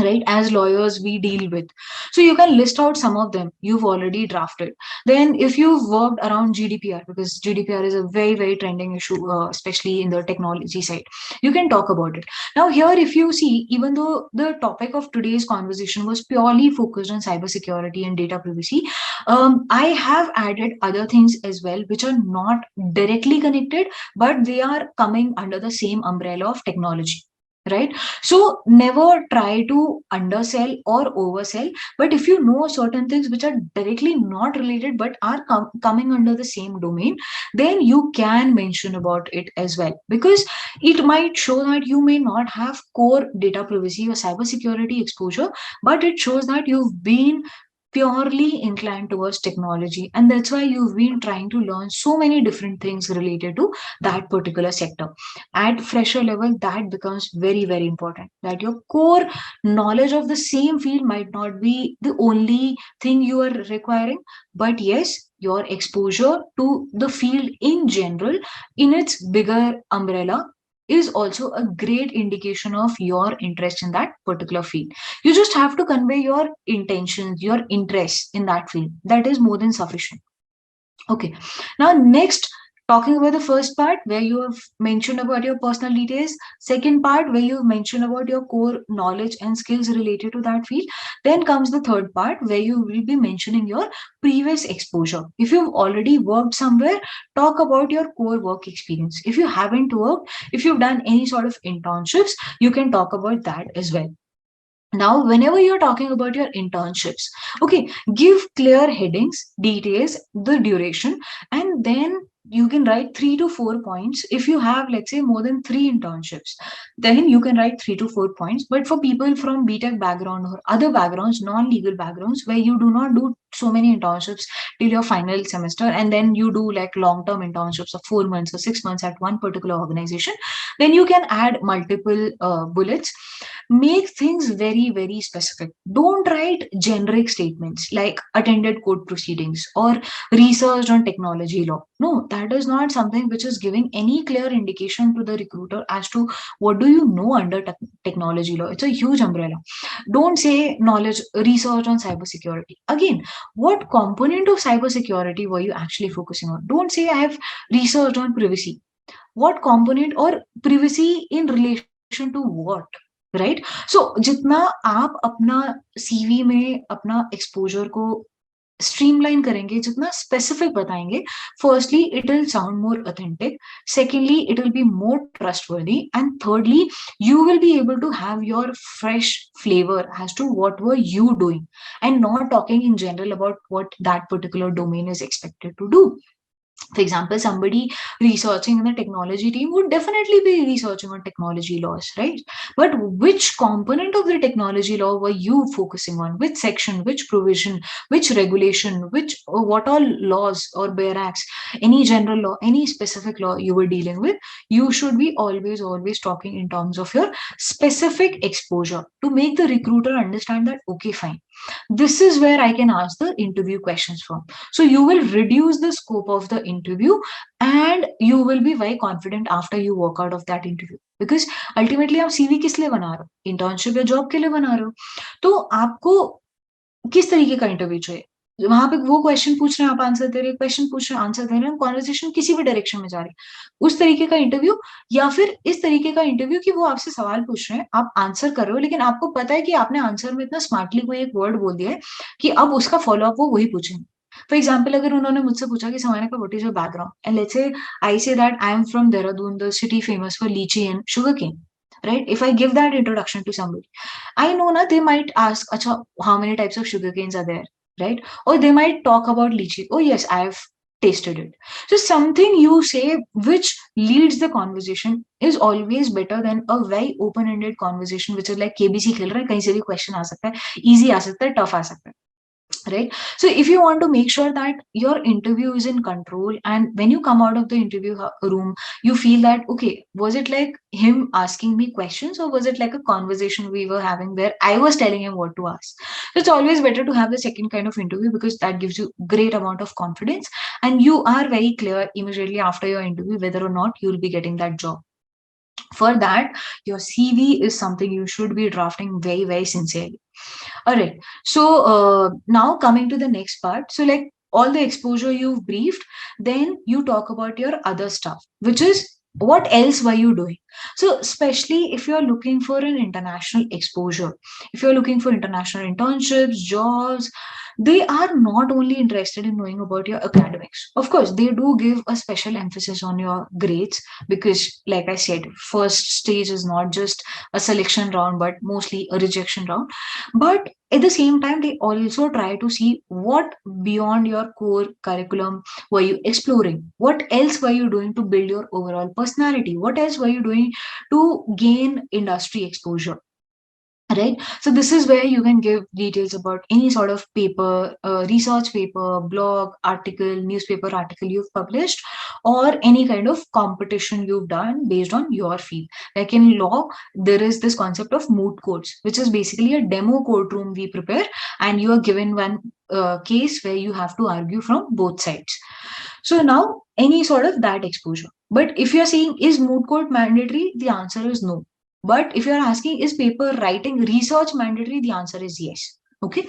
right? As lawyers we deal with, so you can list out some of them you've already drafted. Then if you've worked around GDPR, because GDPR is a very very trending issue, especially in the technology side, you can talk about it. Now here, if you see, even though the topic of today's conversation was purely focused on cybersecurity and data privacy, I have added other things as well which are not directly connected, but they are coming under the same umbrella of technology. right? So never try to undersell or oversell. But if you know certain things which are directly not related but are coming under the same domain, then you can mention about it as well, because it might show that you may not have core data privacy or cybersecurity exposure, but it shows that you've been purely inclined towards technology, and that's why you've been trying to learn so many different things related to that particular sector. At fresher level, that becomes very, very important, that your core knowledge of the same field might not be the only thing you are requiring, but yes, your exposure to the field in general, in its bigger umbrella, is also a great indication of your interest in that particular field. You just have to convey your intentions, your interest in that field. That is more than sufficient. Okay. Now, next, talking about the first part where you have mentioned about your personal details, second part where you have mentioned about your core knowledge and skills related to that field, then comes the third part where you will be mentioning your previous exposure. If you've already worked somewhere, talk about your core work experience. If you haven't worked, if you've done any sort of internships, you can talk about that as well. Now, whenever you're talking about your internships, okay, give clear headings, details, the duration, and then you can write 3 to 4 points. If you have, let's say, more than 3 internships, then you can write 3 to 4 points. But for people from BTech background or other backgrounds, non-legal backgrounds, where you do not do so many internships till your final semester, and then you do like long-term internships of 4 months or 6 months at one particular organization, then you can add multiple bullets. Make things very, very specific. Don't write generic statements like attended court proceedings or researched on technology law. No, that is not something which is giving any clear indication to the recruiter as to what do you know under technology law. It's a huge umbrella. Don't say knowledge research on cybersecurity. Again, what component of cybersecurity were you actually focusing on? Don't say I have researched on privacy. What component, or privacy in relation to what, right? So जितना आप अपना CV में अपना exposure को streamline करेंगे, जितना specific बताएंगे, firstly it will sound more authentic, secondly it will be more trustworthy, and thirdly you will be able to have your fresh flavor as to what were you doing, and not talking in general about what that particular domain is expected to do. For example, somebody researching in the technology team would definitely be researching on technology laws, right? But which component of the technology law were you focusing on? Which section, which provision, which regulation, which what all laws or bare acts, any general law, any specific law you were dealing with? You should be always, always talking in terms of your specific exposure to make the recruiter understand that, okay, fine, this is where I can ask the interview questions from. So you will reduce the scope of the interview, and you will be very confident after you walk out of that interview, because ultimately आप CV किस लिए बना रहे हो? Internship या job के लिए बना रहे हो? तो आपको किस तरीके का इंटरव्यू चाहिए? वहां पे वो क्वेश्चन पूछ रहे हैं, आप आंसर दे रहे हैं, क्वेश्चन पूछ रहे हैं, आंसर दे रहे हैं, कॉन्वर्सेशन किसी भी डायरेक्शन में जा रही है, उस तरीके का इंटरव्यू, या फिर इस तरीके का इंटरव्यू कि वो आपसे सवाल पूछ रहे हैं, आप आंसर कर रहे हो, लेकिन आपको पता है कि आपने आंसर में इतना स्मार्टली कोई एक वर्ड बोल दिया है कि अब उसका फॉलो अप वो वही पूछेंगे. फॉर एग्जाम्पल, अगर उन्होंने मुझसे पूछा कि समाना का what is your background, and let's say I say that I am from Dehradun, the city famous for litchi and sugar cane, right? If I give that introduction to somebody, I know na they might ask, acha, how many types of sugar canes are there, right? Or they might talk about lychee. Oh yes, I have tasted it. So something you say which leads the conversation is always better than a very open-ended conversation which is like KBC खेल रहे हैं, कहीं से भी question आ सकता है, easy आ सकता है, tough आ सकता है, right? So if you want to make sure that your interview is in control, and when you come out of the interview room you feel that, okay, was it like him asking me questions, or was it like a conversation we were having where I was telling him what to ask? So it's always better to have the second kind of interview, because that gives you great amount of confidence, and you are very clear immediately after your interview whether or not you will be getting that job. For that, your CV is something you should be drafting very, very sincerely. All right. So now coming to the next part. So like all the exposure you've briefed, then you talk about your other stuff, which is what else were you doing? So especially if you're looking for an international exposure, if you're looking for international internships, jobs, they are not only interested in knowing about your academics. Of course, they do give a special emphasis on your grades because, like I said, first stage is not just a selection round, but mostly a rejection round. But at the same time, they also try to see what beyond your core curriculum were you exploring? What else were you doing to build your overall personality? What else were you doing to gain industry exposure? Right, so this is where you can give details about any sort of paper, research paper, blog article, newspaper article you've published, or any kind of competition you've done based on your field. Like in law, there is this concept of moot courts, which is basically a demo courtroom we prepare, and you are given one case where you have to argue from both sides. So now any sort of that exposure. But if you're saying is moot court mandatory, the answer is no. But if you're asking is paper writing research mandatory, the answer is yes. Okay.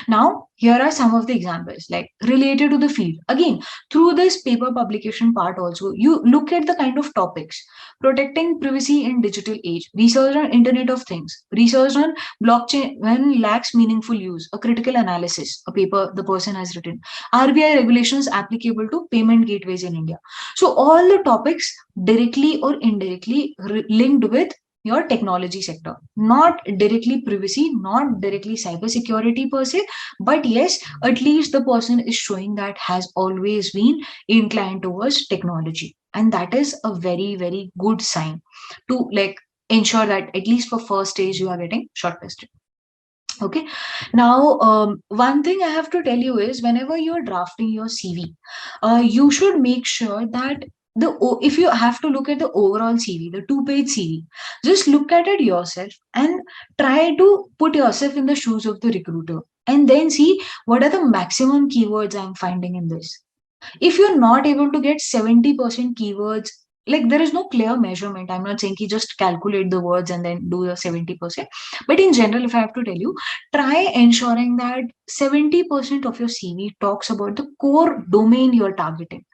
Now here are some of the examples like related to the field. Again, through this paper publication part also, you look at the kind of topics: protecting privacy in digital age, research on Internet of Things, research on blockchain when lacks meaningful use, a critical analysis, a paper the person has written, RBI regulations applicable to payment gateways in India. So all the topics directly or indirectly linked with your technology sector, not directly privacy, not directly cybersecurity per se, but yes, at least the person is showing that has always been inclined towards technology, and that is a very very good sign to like ensure that at least for first stage you are getting shortlisted. Okay. Now, one thing I have to tell you is whenever you're drafting your CV, you should make sure that if you have to look at the overall CV, the two-page CV, just look at it yourself and try to put yourself in the shoes of the recruiter and then see what are the maximum keywords I'm finding in this. If you're not able to get 70% keywords, like there is no clear measurement. I'm not saying you just calculate the words and then do the 70%. But in general, if I have to tell you, try ensuring that 70% of your CV talks about the core domain you're targeting.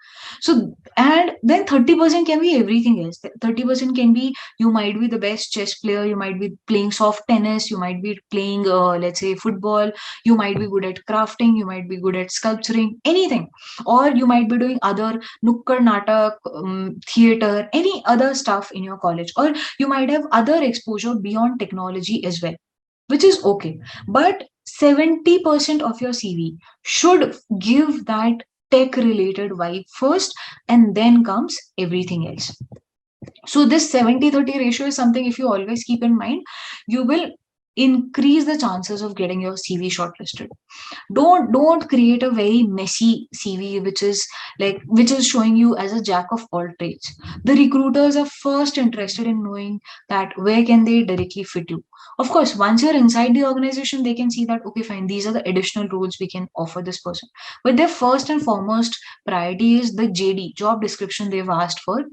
So, and then 30% can be everything else. 30% can be you might be the best chess player, you might be playing soft tennis, you might be playing, let's say, football, you might be good at crafting, you might be good at sculpturing, anything. Or you might be doing other nukkad natak, theater, any other stuff in your college. Or you might have other exposure beyond technology as well, which is okay. But 70% of your CV should give that tech related vibe first, and then comes everything else. So this 70-30 ratio is something, if you always keep in mind, you will increase the chances of getting your CV shortlisted. Don't create a very messy CV which is showing you as a jack of all trades. The recruiters are first interested in knowing that where can they directly fit you. Of course, once you're inside the organization, they can see that okay, fine, these are the additional roles we can offer this person. But their first and foremost priority is the JD, job description they've asked for.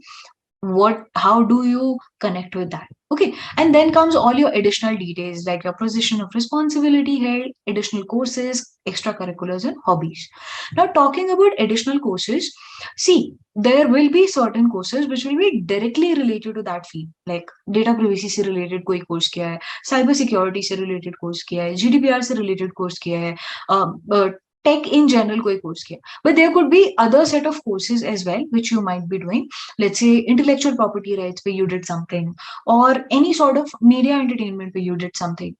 How do you connect with that? Okay. And then comes all your additional details like your position of responsibility held, additional courses, extracurriculars, and hobbies. Now, talking about additional courses, see, there will be certain courses which will be directly related to that field, like data privacy से related कोई course किया है, cyber security से related course किया है, GDPR से related course किया है, tech in general कोई course किया. But there could be other set of courses as well which you might be doing. Let's say intellectual property rights where you did something, or any sort of media entertainment where you did something,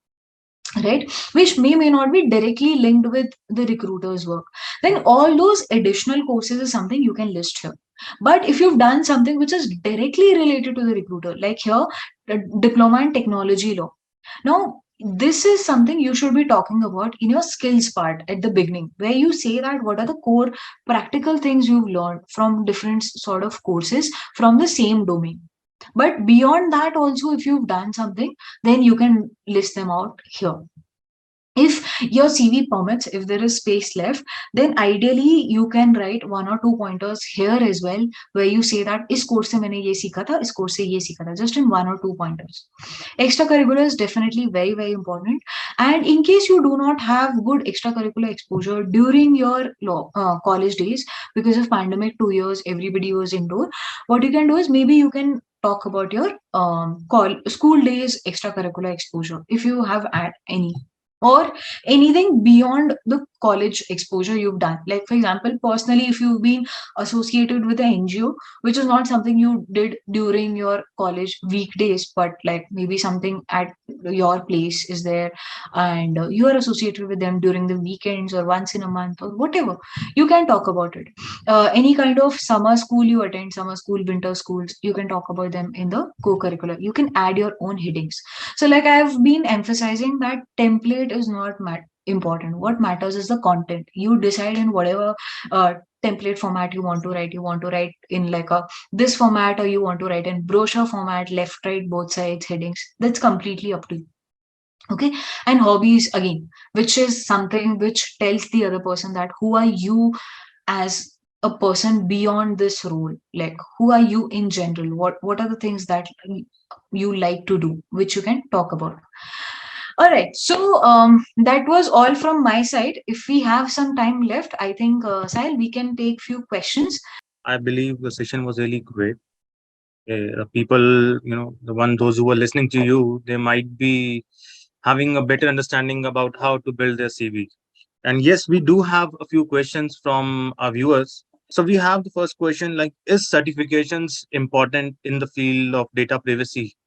right, which may not be directly linked with the recruiter's work. Then all those additional courses is something you can list here. But if you've done something which is directly related to the recruiter, like here, the diploma in technology law, now this is something you should be talking about in your skills part at the beginning, where you say that what are the core practical things you've learned from different sort of courses from the same domain. But beyond that also, if you've done something, then you can list them out here. If your CV permits, if there is space left, then ideally you can write one or two pointers here as well, where you say that इस course से मैंने ये सीखा था, इस course से ये सीखा था, just in one or two pointers. Extracurricular is definitely very very important, and in case you do not have good extracurricular exposure during your college days, because of pandemic 2 years everybody was indoor, what you can do is maybe you can talk about your school days extracurricular exposure if you have any. or anything beyond the college exposure you've done. Like, for example, personally, if you've been associated with an NGO, which is not something you did during your college weekdays, but like maybe something at your place is there, and you are associated with them during the weekends or once in a month or whatever, you can talk about it. Any kind of summer school you attend, summer school, winter schools, you can talk about them in the co-curricular. You can add your own headings. So, like I've been emphasizing, that template is not important. What matters is the content. You decide in whatever template format you want to write. You want to write in like a this format, or you want to write in brochure format, left, right, both sides, headings. That's completely up to you. Okay. And hobbies, again, which is something which tells the other person that who are you as a person beyond this role. Like, who are you in general? What are the things that you like to do, which you can talk about. All right. So that was all from my side. If we have some time left, I think, Sahil, we can take few questions. I believe the session was really great. People, those who are listening to you, they might be having a better understanding about how to build their CV. And yes, we do have a few questions from our viewers. So we have the first question, like, is certifications important in the field of data privacy?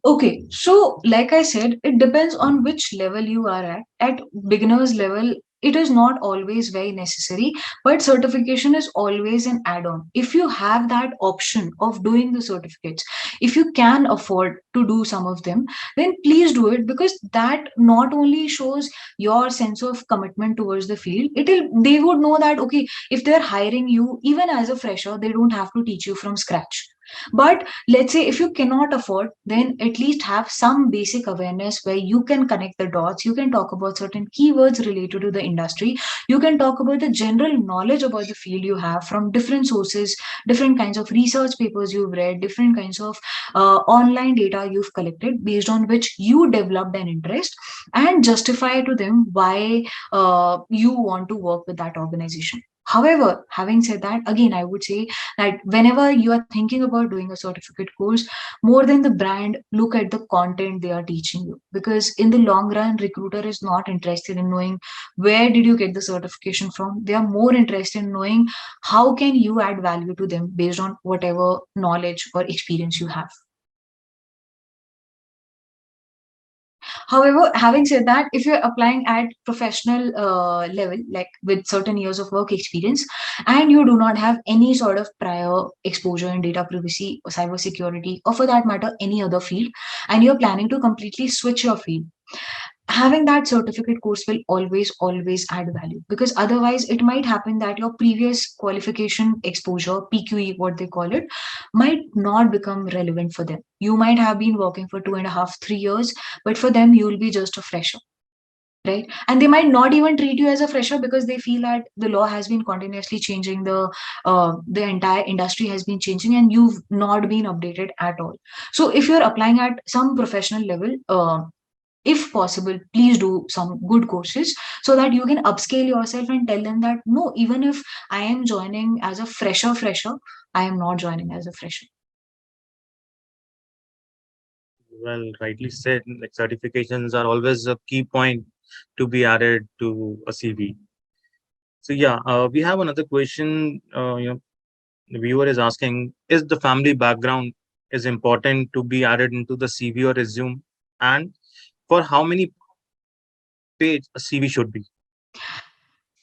Okay, so like I said, it depends on which level you are at. At beginner's level, it is not always very necessary, but certification is always an add on. If you have that option of doing the certificates, if you can afford to do some of them, then please do it, because that not only shows your sense of commitment towards the field, they would know that okay, if they're hiring you even as a fresher, they don't have to teach you from scratch. But let's say if you cannot afford, then at least have some basic awareness where you can connect the dots. You can talk about certain keywords related to the industry. You can talk about the general knowledge about the field you have from different sources, different kinds of research papers you've read, different kinds of online data you've collected, based on which you developed an interest, and justify to them why you want to work with that organization. However, having said that, again, I would say that whenever you are thinking about doing a certificate course, more than the brand, look at the content they are teaching you, because in the long run, recruiter is not interested in knowing where did you get the certification from. They are more interested in knowing how can you add value to them based on whatever knowledge or experience you have. However, having said that, if you're applying at professional level, like with certain years of work experience, and you do not have any sort of prior exposure in data privacy or cybersecurity, or for that matter, any other field, and you're planning to completely switch your field, having that certificate course will always add value, because otherwise it might happen that your previous qualification exposure, PQE what they call it, might not become relevant for them. You might have been working for 2.5 3 years, but for them you will be just a fresher, right? And they might not even treat you as a fresher, because they feel that the law has been continuously changing, the entire industry has been changing, and you've not been updated at all. So if you're applying at some professional level, if possible, please do some good courses, so that you can upscale yourself and tell them that no, even if I am joining as a fresher, I am not joining as a fresher. Well, rightly said, like certifications are always a key point to be added to a CV. So yeah, we have another question. The viewer is asking, is the family background is important to be added into the CV or resume, and for how many page a CV should be?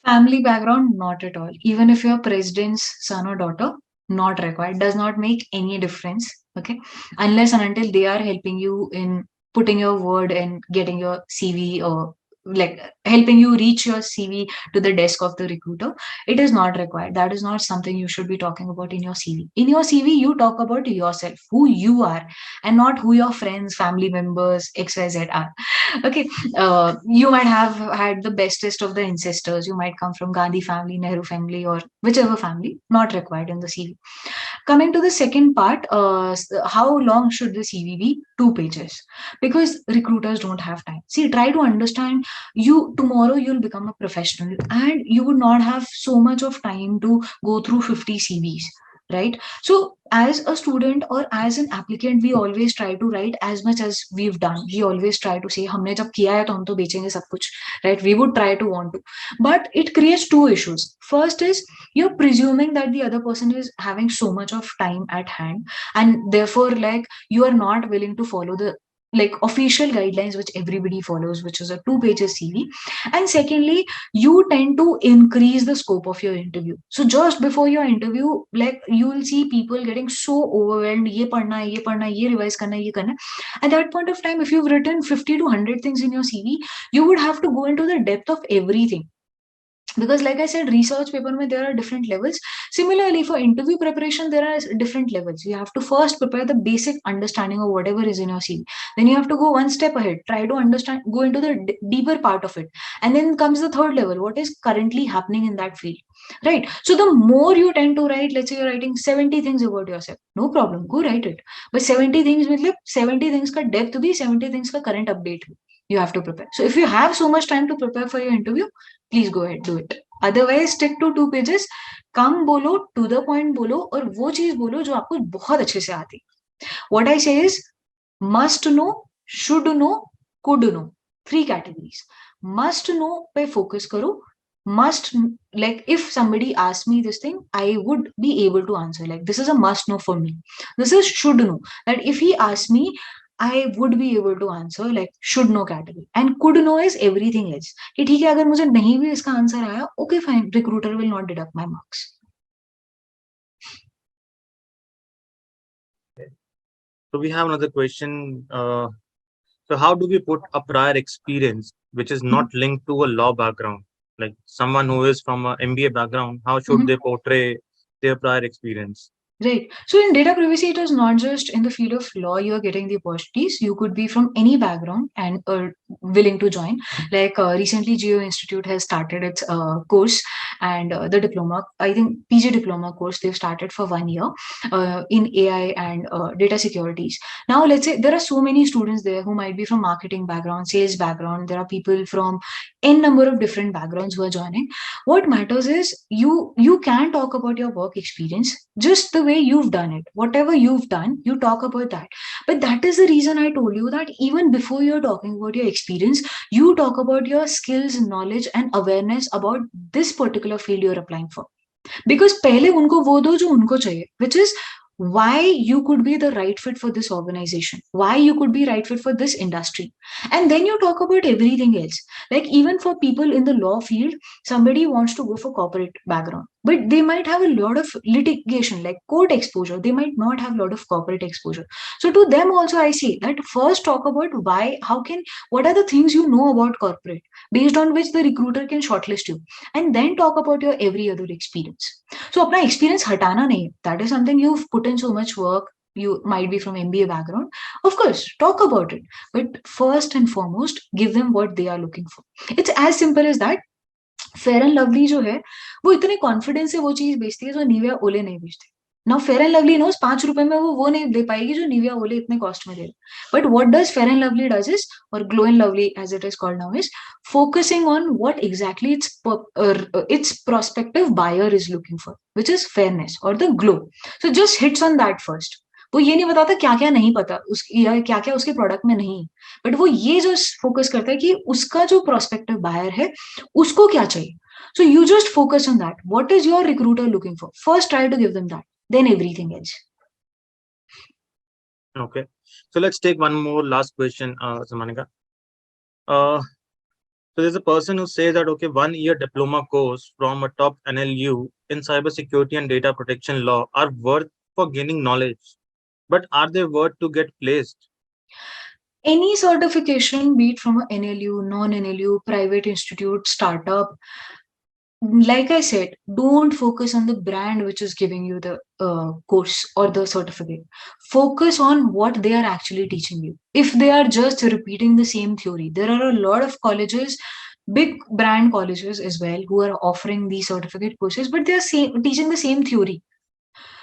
Family background, not at all. Even if you're president's son or daughter, not required. Does not make any difference. Okay. Unless and until they are helping you in putting your word and getting your CV, or like helping you reach your CV to the desk of the recruiter. It is not required. That is not something you should be talking about in your CV. In your CV, you talk about yourself, who you are, and not who your friends, family members, XYZ are. Okay. You might have had the bestest of the ancestors. You might come from Gandhi family, Nehru family, or whichever family. Not required in the CV. Coming to the second part, how long should the CV be? 2 pages, because recruiters don't have time. See, try to understand, you tomorrow you'll become a professional, and you would not have so much of time to go through 50 CVs. right? So as a student or as an applicant, we always try to write as much as we've done. We always try to say हमने जब किया है तो हम तो बेचेंगे सब कुछ, right? We would try to want to, but it creates two issues. First is you're presuming that the other person is having so much of time at hand, and therefore like you are not willing to follow the like official guidelines which everybody follows, which is a 2 pages CV. And secondly, you tend to increase the scope of your interview. So just before your interview, like you will see people getting so overwhelmed, ye padhna hai, ye padhna hai, ye revise karna hai, ye karna hai. At that point of time, if you've written 50 to 100 things in your CV, you would have to go into the depth of everything, because like I said, research paper mein there are different levels. Similarly, for interview preparation there are different levels. You have to first prepare the basic understanding of whatever is in your CV, then you have to go one step ahead, try to understand, go into the deeper part of it, and then comes the third level, what is currently happening in that field, right? So the more you tend to write, let's say you're writing 70 things about yourself, no problem, go write it. But 70 things with 70 things ka depth bhi, 70 things ka current update bhi, you have to prepare. So if you have so much time to prepare for your interview, please go ahead do it. Otherwise stick to 2 pages, कम बोलो, to the point बोलो, और वो चीज बोलो जो आपको बहुत अच्छे से आती. What I say is must know, should know, could know, 3 categories. Must know पे फोकस करो. Must, like if somebody asks me this thing, I would be able to answer, like this is a must know for me. This is should know, that if he asks me, I would be able to answer, like should know category. And could know is everything else, कि ठीक है अगर मुझे नहीं भी इसका answer आया, okay fine, recruiter will not deduct my marks. So we have another question. So how do we put a prior experience which is not linked to a law background? Like someone who is from a MBA background, how should they portray their prior experience? Right. So in data privacy, it is not just in the field of law you're getting the opportunities. You could be from any background and willing to join. Like recently, Geo Institute has started its course, and the diploma, I think PG diploma course, they've started for 1 year in AI and data securities. Now, let's say there are so many students there who might be from marketing background, sales background. There are people from n number of different backgrounds who are joining. What matters is you can talk about your work experience just the way you've done it. Whatever you've done, you talk about that. But that is the reason I told you that even before you're talking about your experience, you talk about your skills, knowledge, and awareness about this particular field you're applying for. Because पहले उनको वो दो जो उनको चाहिए, which is why you could be the right fit for this organization, why you could be right fit for this industry. And then you talk about everything else. Like even for people in the law field, somebody wants to go for corporate background, but they might have a lot of litigation, like court exposure. They might not have a lot of corporate exposure. So to them also, I say that first talk about why, how can, what are the things you know about corporate, based on which the recruiter can shortlist you, and then talk about your every other experience. So अपना experience हटाना नहीं, that is something you've put in so much work. You might be from MBA background, of course talk about it, but first and foremost give them what they are looking for. It's as simple as that. Fair and lovely जो है वो इतने confidence से वो चीज बेचती है जो निविया ओले नहीं बेचती. Now Fair and Lovely knows 5 रुपए में वो नहीं दे पाएगी जो निविया ओले इतने कॉस्ट में दे रहे. But what does Fair and Lovely does is, और Glow and Lovely as it is called now, is focusing on what exactly its prospective buyer is looking for, which is fairness or the glow. So just hits on that first. वो ये नहीं बताता क्या क्या नहीं पता उसकी, या क्या क्या उसके प्रोडक्ट में नहीं, बट वो ये जो फोकस करता है कि उसका जो प्रोस्पेक्टिव बायर है उसको क्या चाहिए. So you just focus on that. What is your recruiter looking for? First try to give them that, then everything else. Okay. So let's take one more last question, Samanika. So there's a person who says that, okay, 1 year diploma course from a top NLU in cybersecurity and data protection law are worth for gaining knowledge, but are they worth to get placed? Any certification, be it from a NLU, non-NLU, private institute, startup, like I said, don't focus on the brand which is giving you the course or the certificate. Focus on what they are actually teaching you. If they are just repeating the same theory, there are a lot of colleges, big brand colleges as well, who are offering these certificate courses, but they are teaching the same theory.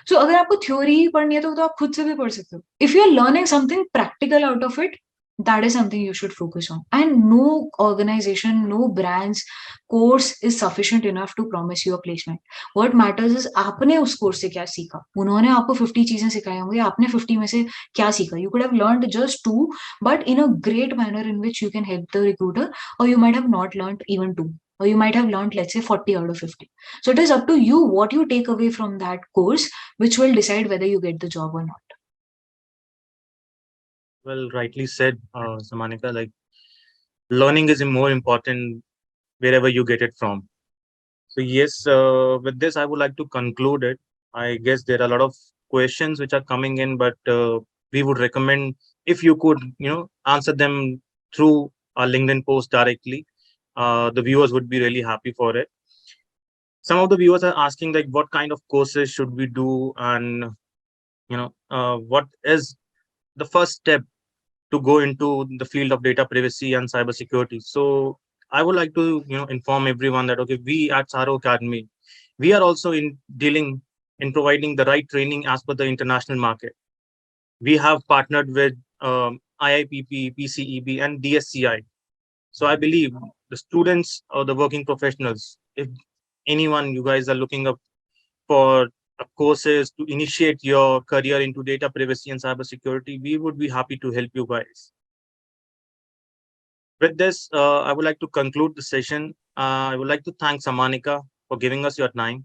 So अगर आपको theory ही पढ़नी है तो आप खुद से भी पढ़ सकते हो. If you are learning something practical out of it, That is something you should focus on. And no organization, no brands course is sufficient enough to promise you a placement. What matters is आपने उस course से क्या सीखा. उन्होंने आपको 50 चीजें सिखाई होंगी, आपने 50 में से क्या सीखा. You could have learned just two, but in a great manner in which you can help the recruiter, or you might have not learned even two, or you might have learned, let's say, 40 out of 50. So it is up to you what you take away from that course, which will decide whether you get the job or not. Well, rightly said, Samanika. Like, learning is more important wherever you get it from. So yes, with this, I would like to conclude it. I guess there are a lot of questions which are coming in, but we would recommend if you could, answer them through our LinkedIn post directly. The viewers would be really happy for it. Some of the viewers are asking like, what kind of courses should we do, and what is the first step to go into the field of data privacy and cybersecurity. So I would like to inform everyone that okay, we at Tsaaro Academy, we are also in dealing in providing the right training as per the international market. We have partnered with IIPP, PCEB, and DSCI. So I believe the students or the working professionals, if anyone you guys are looking up for courses to initiate your career into data privacy and cybersecurity, we would be happy to help you guys. With this, I would like to conclude the session. I would like to thank Samanika for giving us your time.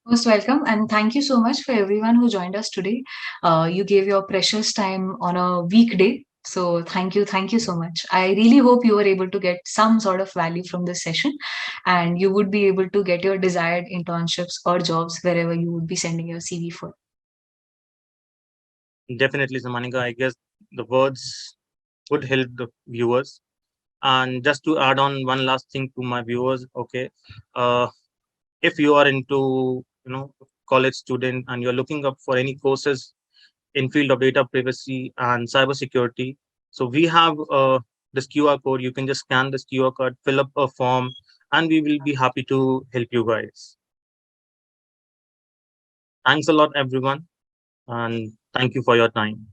Most welcome, and thank you so much for everyone who joined us today. You gave your precious time on a weekday. So thank you so much. I really hope you were able to get some sort of value from this session, and you would be able to get your desired internships or jobs wherever you would be sending your CV for. Definitely, Samanika. I guess the words would help the viewers. And just to add on one last thing to my viewers, okay, uh, if you are into college student and you're looking up for any courses in field of data privacy and cybersecurity, so we have this QR code. You can just scan this QR code, fill up a form, and we will be happy to help you guys. Thanks a lot, everyone, and thank you for your time.